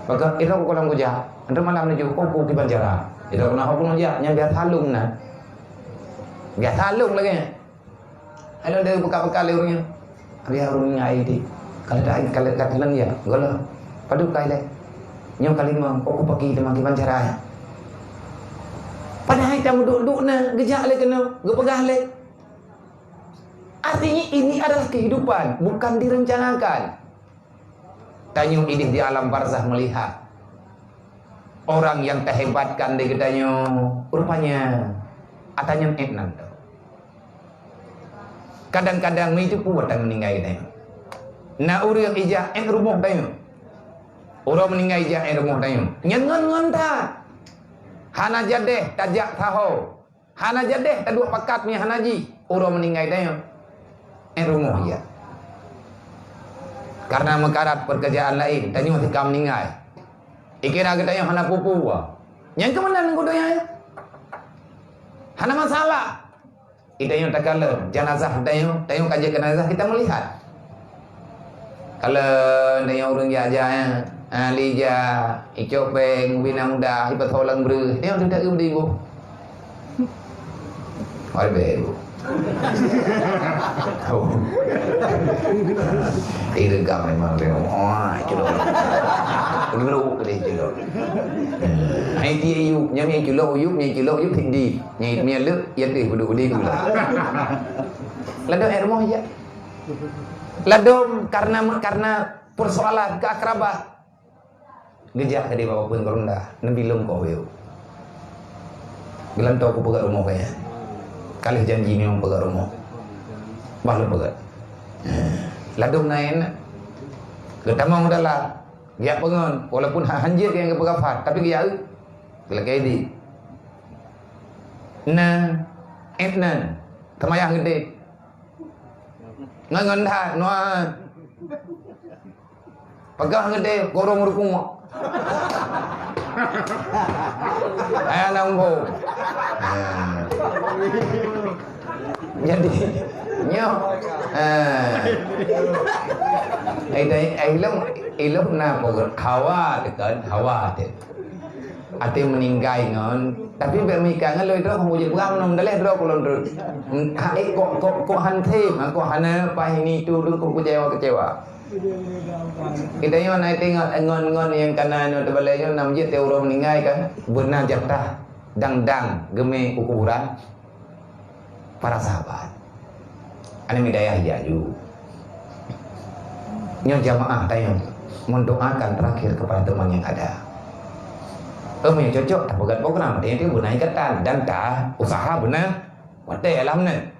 maka itu aku kolam kerja, Anda malam menuju aku di Banjara. Itu kena hukum aja, yang biar halung nah. Biar halung lagi. Kalau dia buka-buka leurnya. Biar orangnya ID. Kalau katalan ya, golah. Padu kailah. Nyo kalima aku pergi di Banjara. Padahal kita duduk na, gejak le kena, gepegah le. Artinya ini adalah kehidupan, bukan direncanakan. Tanyo idih di alam barzah melihat orang yang terhebatkan di gedanyo, rupanya atanya etnan. Kadang-kadang itu kuat dan meninggal tanyo. Na uri ijah rumah tanyo. Orang meninggal ijah rumah tanyo. Nyan ta. Hana jadeh tajak tahu. Hana jadeh taduk pakatnya hanaji. Orang meninggal tanyo. Rumah ya. Karena mekarat pekerjaan lain, tanya ketika meninggal. Ikira kita yang hana pupu yang kemana nengkudonya? Hana masalah. Kita yang tak kala jenazah tanya kaji jenazah kita melihat. Kalau tanya orang jaja lija icopeng bina muda hibat holang ber, tanya tidak ubdi bu. Harbe bu. Itu kami memang dia, culo, culo kedai culo. Hai dia yuk, nyamnya culo yuk hindi, nyamnya lek, ya deh budu dulu. Ladom rumah ya, ladom karena persoalan keakraban. Gejak tadi bapak pun korunda, nabi lom kau yo. Gelan tau aku pegang rumah kaya. Kali janji memang pegang rumah. Baru pegang. Ladum nain. Getamang udahlah. Dia pengen walaupun hanjir yang kepegang fat, tapi dia gelak di. Nah, etnan. Tamayah gede. Ngangan dah, noa. Pegang gede, korong rukung. Ayah nampu. Jadi nyo ilok na pogot hawa dekat ati meninggai ngon tapi bermika ngan loy dro kemudian buang nom daleh dro kulon dro kok hante kok hana pahini tu dulu kecewa kita yang naik tengok ngon yang kanan itu terbalainya nam je orang meninggal kan benar jatah dang geme ukuran para sahabat. Ana midayah jaju. Nyo jamaah tayang mendoakan terakhir kepada teman yang ada. Yang cocok tak pegat program dia benar ikatan dan tak usaha benar. Wate alam ne.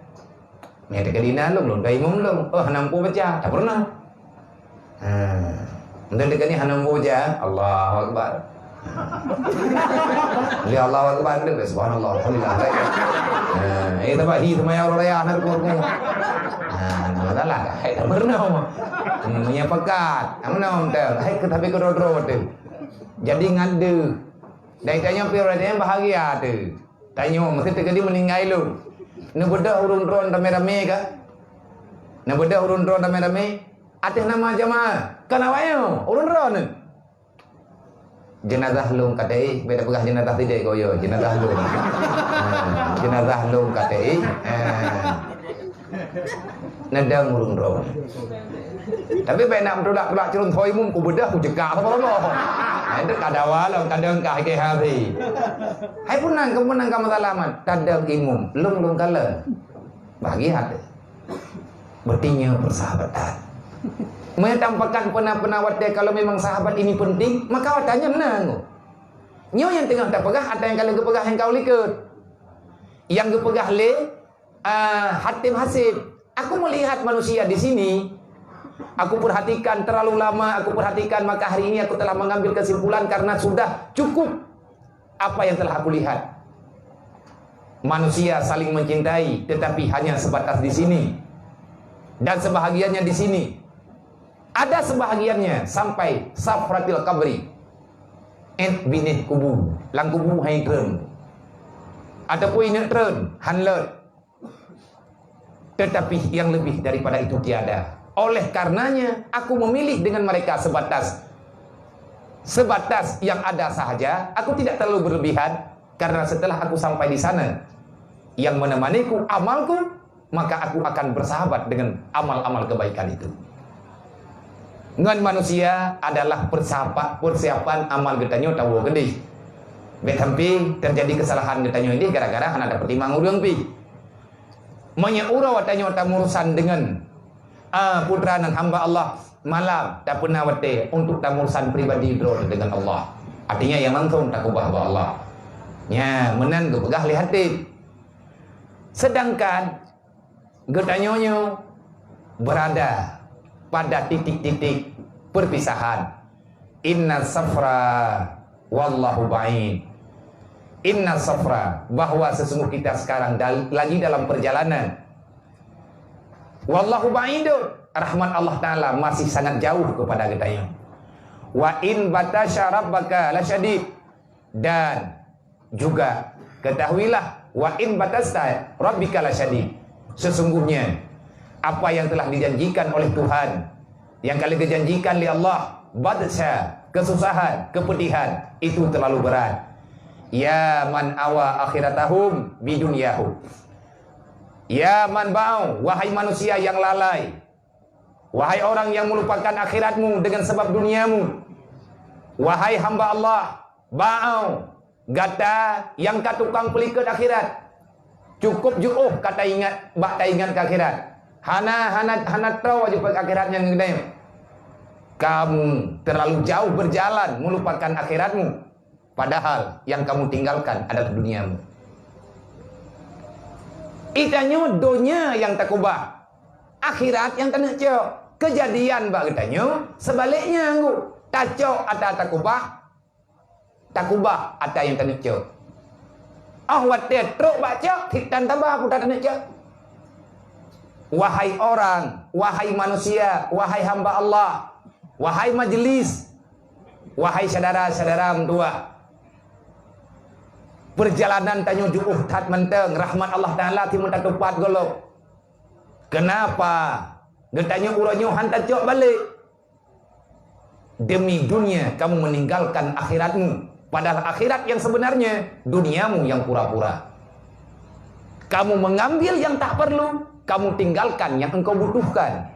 Nya dekadina long dai mum long. Hanampu baca tak pernah. Untuk dekat ni hanampu baca Allahu akbar. Li Allahu akbar dek subhanallah alhamdulillah. Itu Pak hi sama ya orang anak keluarga. Masalah hai tak pernah. Punya pekat. Amna teh. Hai tapi kedodro tu. Jadi ngade. Dai tanya piranya bahagia tu. Tanya mesti terjadi meninggal lu. Nu bedah urun-urun rame-rame ka? Nu bedah urun-urun rame-rame? Atas nama jamaah. Kenapa urun-urun? Jenazah lung KTI, beda pegah jenazah tidak koyo, jenazah lung. Jenazah lung KTI. Nadang urun-urun. Tapi baik nak berudak curun thoi mum ku bedah ku jegak apa lo. Itu kadawa lo kadang kah ke hari. Hai punang kemenang kamu salaman, kadang imum, lung kala. Bagi hati. Bertinya persahabatan. Mentampakkan penawat dia kalau memang sahabat ini penting, maka watanya menang. Nyo yang tengah tak pegah, ada yang kalau kepegah yang kau likut. Yang kepegah le Hatim Hasib. Aku melihat manusia di sini. Aku perhatikan terlalu lama, aku perhatikan maka hari ini aku telah mengambil kesimpulan karena sudah cukup apa yang telah aku lihat. Manusia saling mencintai, tetapi hanya sebatas di sini. Dan sebahagiannya di sini. Ada sebahagiannya sampai safratil kabri. Binih kubu, lang kubu hai tren. Ataupun ini tren, hanlet. Tetapi yang lebih daripada itu tiada. Oleh karenanya aku memilih dengan mereka sebatas sebatas yang ada sahaja. Aku tidak terlalu berlebihan, karena setelah aku sampai di sana, yang menemaniku amalku, maka aku akan bersahabat dengan amal-amal kebaikan itu. Ngan manusia adalah persiapan amal getanyo tahu gede. Betampi terjadi kesalahan getanyo ini gara-gara hana dapat timang urang pi. Menyeura watanyo tamurusan dengan putra dan hamba Allah malam tak pernah wate untuk tamurusan pribadi dengan Allah. Artinya yang langsung takubah bahwa Allah. Ya, menan ke pegah lihati. Sedangkan getanyonyo berada pada titik-titik perpisahan. Inna safra wallahu ba'id. Inna safra, bahwa sesungguh kita sekarang lagi dalam perjalanan. Wallahu ba'idun, rahmat Allah Ta'ala masih sangat jauh kepada kita. Wa in batasya rabbaka lasyadid, dan juga ketahuilah wa in batasta rabbika lasyadid, sesungguhnya apa yang telah dijanjikan oleh Tuhan, yang kali dijanjikan oleh Allah, batasya, kesusahan, kepedihan, itu terlalu berat. Ya man awa akhiratahum bidunyahum. Ya man ba'u, wahai manusia yang lalai, wahai orang yang melupakan akhiratmu dengan sebab duniamu. Wahai hamba Allah, ba'u, gata yang katukang pelikat akhirat. Cukup juuh kata ingat, bak tak ingat ke akhirat. Hana tahu aja ke akhirat yang gede. Kamu terlalu jauh berjalan melupakan akhiratmu, padahal yang kamu tinggalkan adalah duniamu. Itanyo dunia yang takubah, akhirat yang kena cok. Kejadian bak itanyo sebaliknya anggu, tacok atau takubah atau yang kena cok. Awat truk bak cok, hitan tambah aku tak kena cok. Wahai orang, wahai manusia, wahai hamba Allah, wahai majelis, wahai saudara-saudara tua, perjalanan tanyo juuh tat menteng, rahmat Allah Ta'ala timun tatupat golok. Kenapa? Getanyo uranyo hantar cok balik. Demi dunia kamu meninggalkan akhiratmu, padahal akhirat yang sebenarnya duniamu yang pura-pura. Kamu mengambil yang tak perlu, kamu tinggalkan yang engkau butuhkan.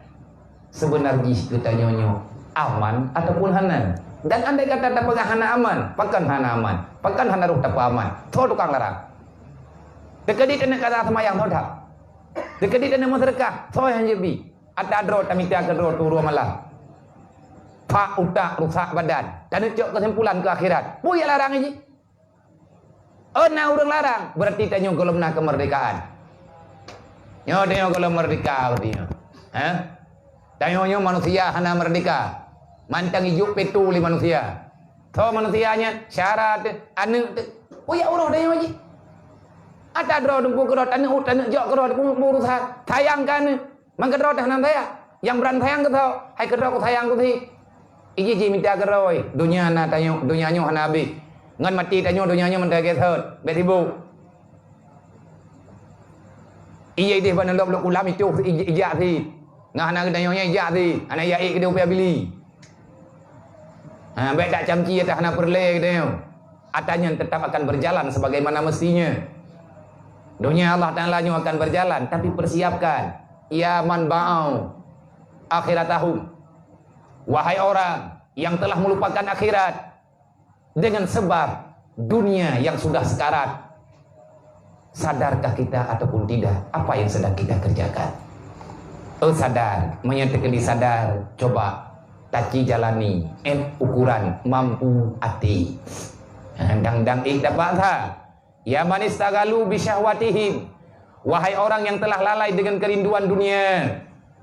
Sebenarnya getanyo aman ataupun hanan. Dan andai kata tak pegang hana aman, pakan hana aman, pakan hana ruh tak aman, tho tukang larang. Dekedi tena kata semayang tho dak. Dekedi tena sedekah, tho yang jebi. Ada dro tamita ke dro turu malam. Pak utak rusak badan. Dan cok kesimpulan ke akhirat. Puya larang ini. Na urang larang, berarti tanyo golomna kemerdekaan. Nyo tanyo golom merdeka artinya. Tanyo manusia hana merdeka. Mantang hidup petu li manusia. So manusianya syarat anu puya urang dah haji. Ada dro dumpu kerot anu utan jok kerot urusan sayang kan. Mang kerot dah nan saya. Yang beran sayang ke tau. Hai kerot ku sayang ku ti. Iji minta keroi. Dunia na tanyo dunianyo hana habis. Ngan mati tanyo dunianyo mentage thot. Betibu. Iya dia bana lok ulam itu ijak ti. Ngah tanyo nya ijak ti. Ana ya ik dia beli. Baik tak camci atas hana perle gitu. Atanya tetap akan berjalan sebagaimana mestinya. Dunia Allah Ta'ala akan berjalan, tapi persiapkan. Ya man ba'au akhiratahum. Wahai orang yang telah melupakan akhirat dengan sebab dunia yang sudah sekarat. Sadarkah kita ataupun tidak apa yang sedang kita kerjakan? Sadar, menyatakan disadar, coba taci jalani ukuran mampu ati. Dang dapat ha. Ya man istagalu bi syahwatihim. Wahai orang yang telah lalai dengan kerinduan dunia,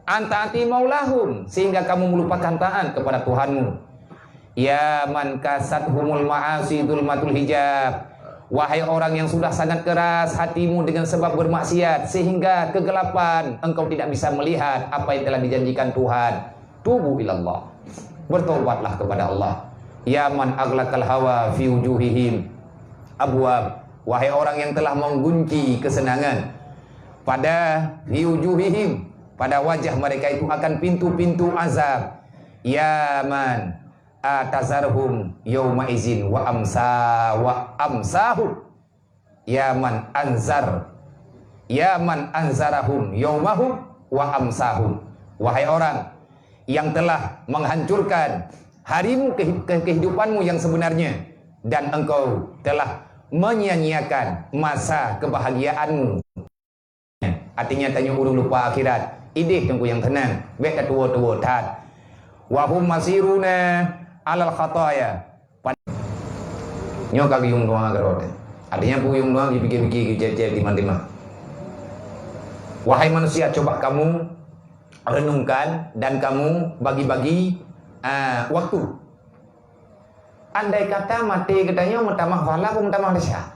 antaati maulahum, sehingga kamu melupakan taat kepada Tuhanmu. Ya man kasathumul ma'asi dzulmatul hijab. Wahai orang yang sudah sangat keras hatimu dengan sebab bermaksiat, sehingga kegelapan engkau tidak bisa melihat apa yang telah dijanjikan Tuhan. Tubu ilallah, bertobatlah kepada Allah. Ya man aghlaqal hawa fi wujuhihim abwab. Wahai orang yang telah menggunci kesenangan pada fi wujuhihim, pada wajah mereka itu akan pintu-pintu azab. Ya man atazarhum yauma izin wa amsahu ya man anzarahum yaumahum wa amsahum. Wahai orang yang telah menghancurkan harimu, kehidupanmu yang sebenarnya, dan engkau telah menyia-nyiakan masa kebahagiaanmu. Artinya tanya urung lupa akhirat. Idih tunggu yang tenang. Bek tua-tua tat. Wahum masiruna alal khataya. Nyo kagiyung doang agarot. Artinya puyung doang dipikir-pikir jejel timah-timah. Wahai manusia, coba kamu renungkan dan kamu bagi-bagi waktu. Andai kata mati katanya mutamah wala mutamah desa.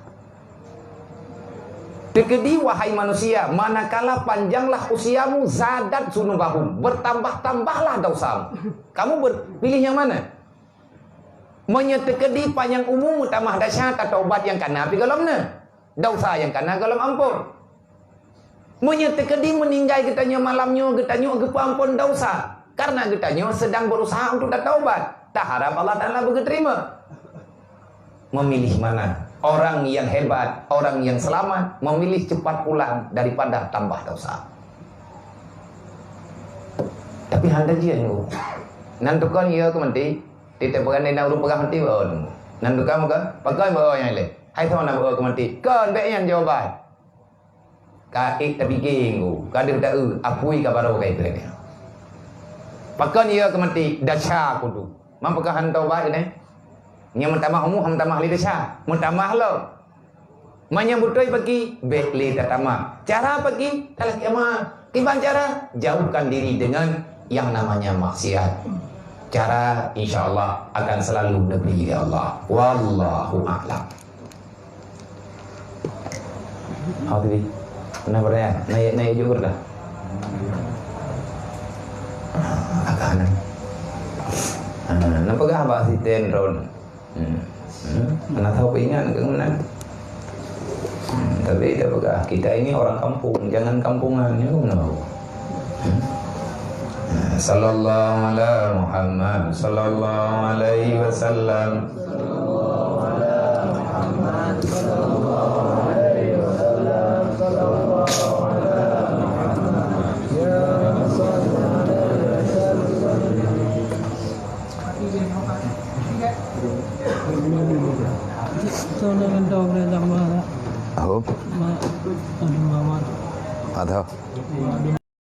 Tekedi wahai manusia, manakala panjanglah usiamu, zadat sunubahum, bertambah-tambahlah dosamu. Kamu berpilih yang mana? Menyetekedi panjang umum mutamah dasa atau obat yang kana pigalamna, dosa yang kana galam ampun. Menyetekedi meninggal getanya malamnya, getanya ampun dosa, karena getanya sedang berusaha untuk taubat. Tak harap Allah Ta'ala berterima. Memilih mana? Orang yang hebat, orang yang selamat, memilih cepat pulang daripada tambah dosa. Tapi handa dia ni, nantukan ia ke mati, tidak pegang dia nak urut pegang mati pun. Nantukan muka, pakai bawa yang lain. Hai tuan nak bawa ke mati, kan baiknya jawaban. Kaik tapi genggu, kadir tak apui kabaru kayak itu. Pakai ia ke mati, dasar kudu. Mampukah hantau baik ni? Yang mentamah umum, mentamah li desa, mentamah lo. Menyambutoi pergi, bekli tatama. Cara pergi, talah kiamah. Timbang cara, jauhkan diri dengan yang namanya maksiat. Cara, insya Allah akan selalu negeri Allah. Wallahu a'lam. Hadirin, kenapa ya? Naik juga dah. Agak nampakah apa si tenron? Anak tahu ingat ke mana? Tapi dah pegah. Kita ini orang kampung, jangan kampungan, ya benar. Sallallahu ala Muhammad, sallallahu alaihi wasallam. Sallallahu ala Muhammad, sallallahu alaihi wasallam. Sallallahu ala Muhammad, ya sallallahu alaihi wasallam. Soalnya boleh tambah. Apa? Ada.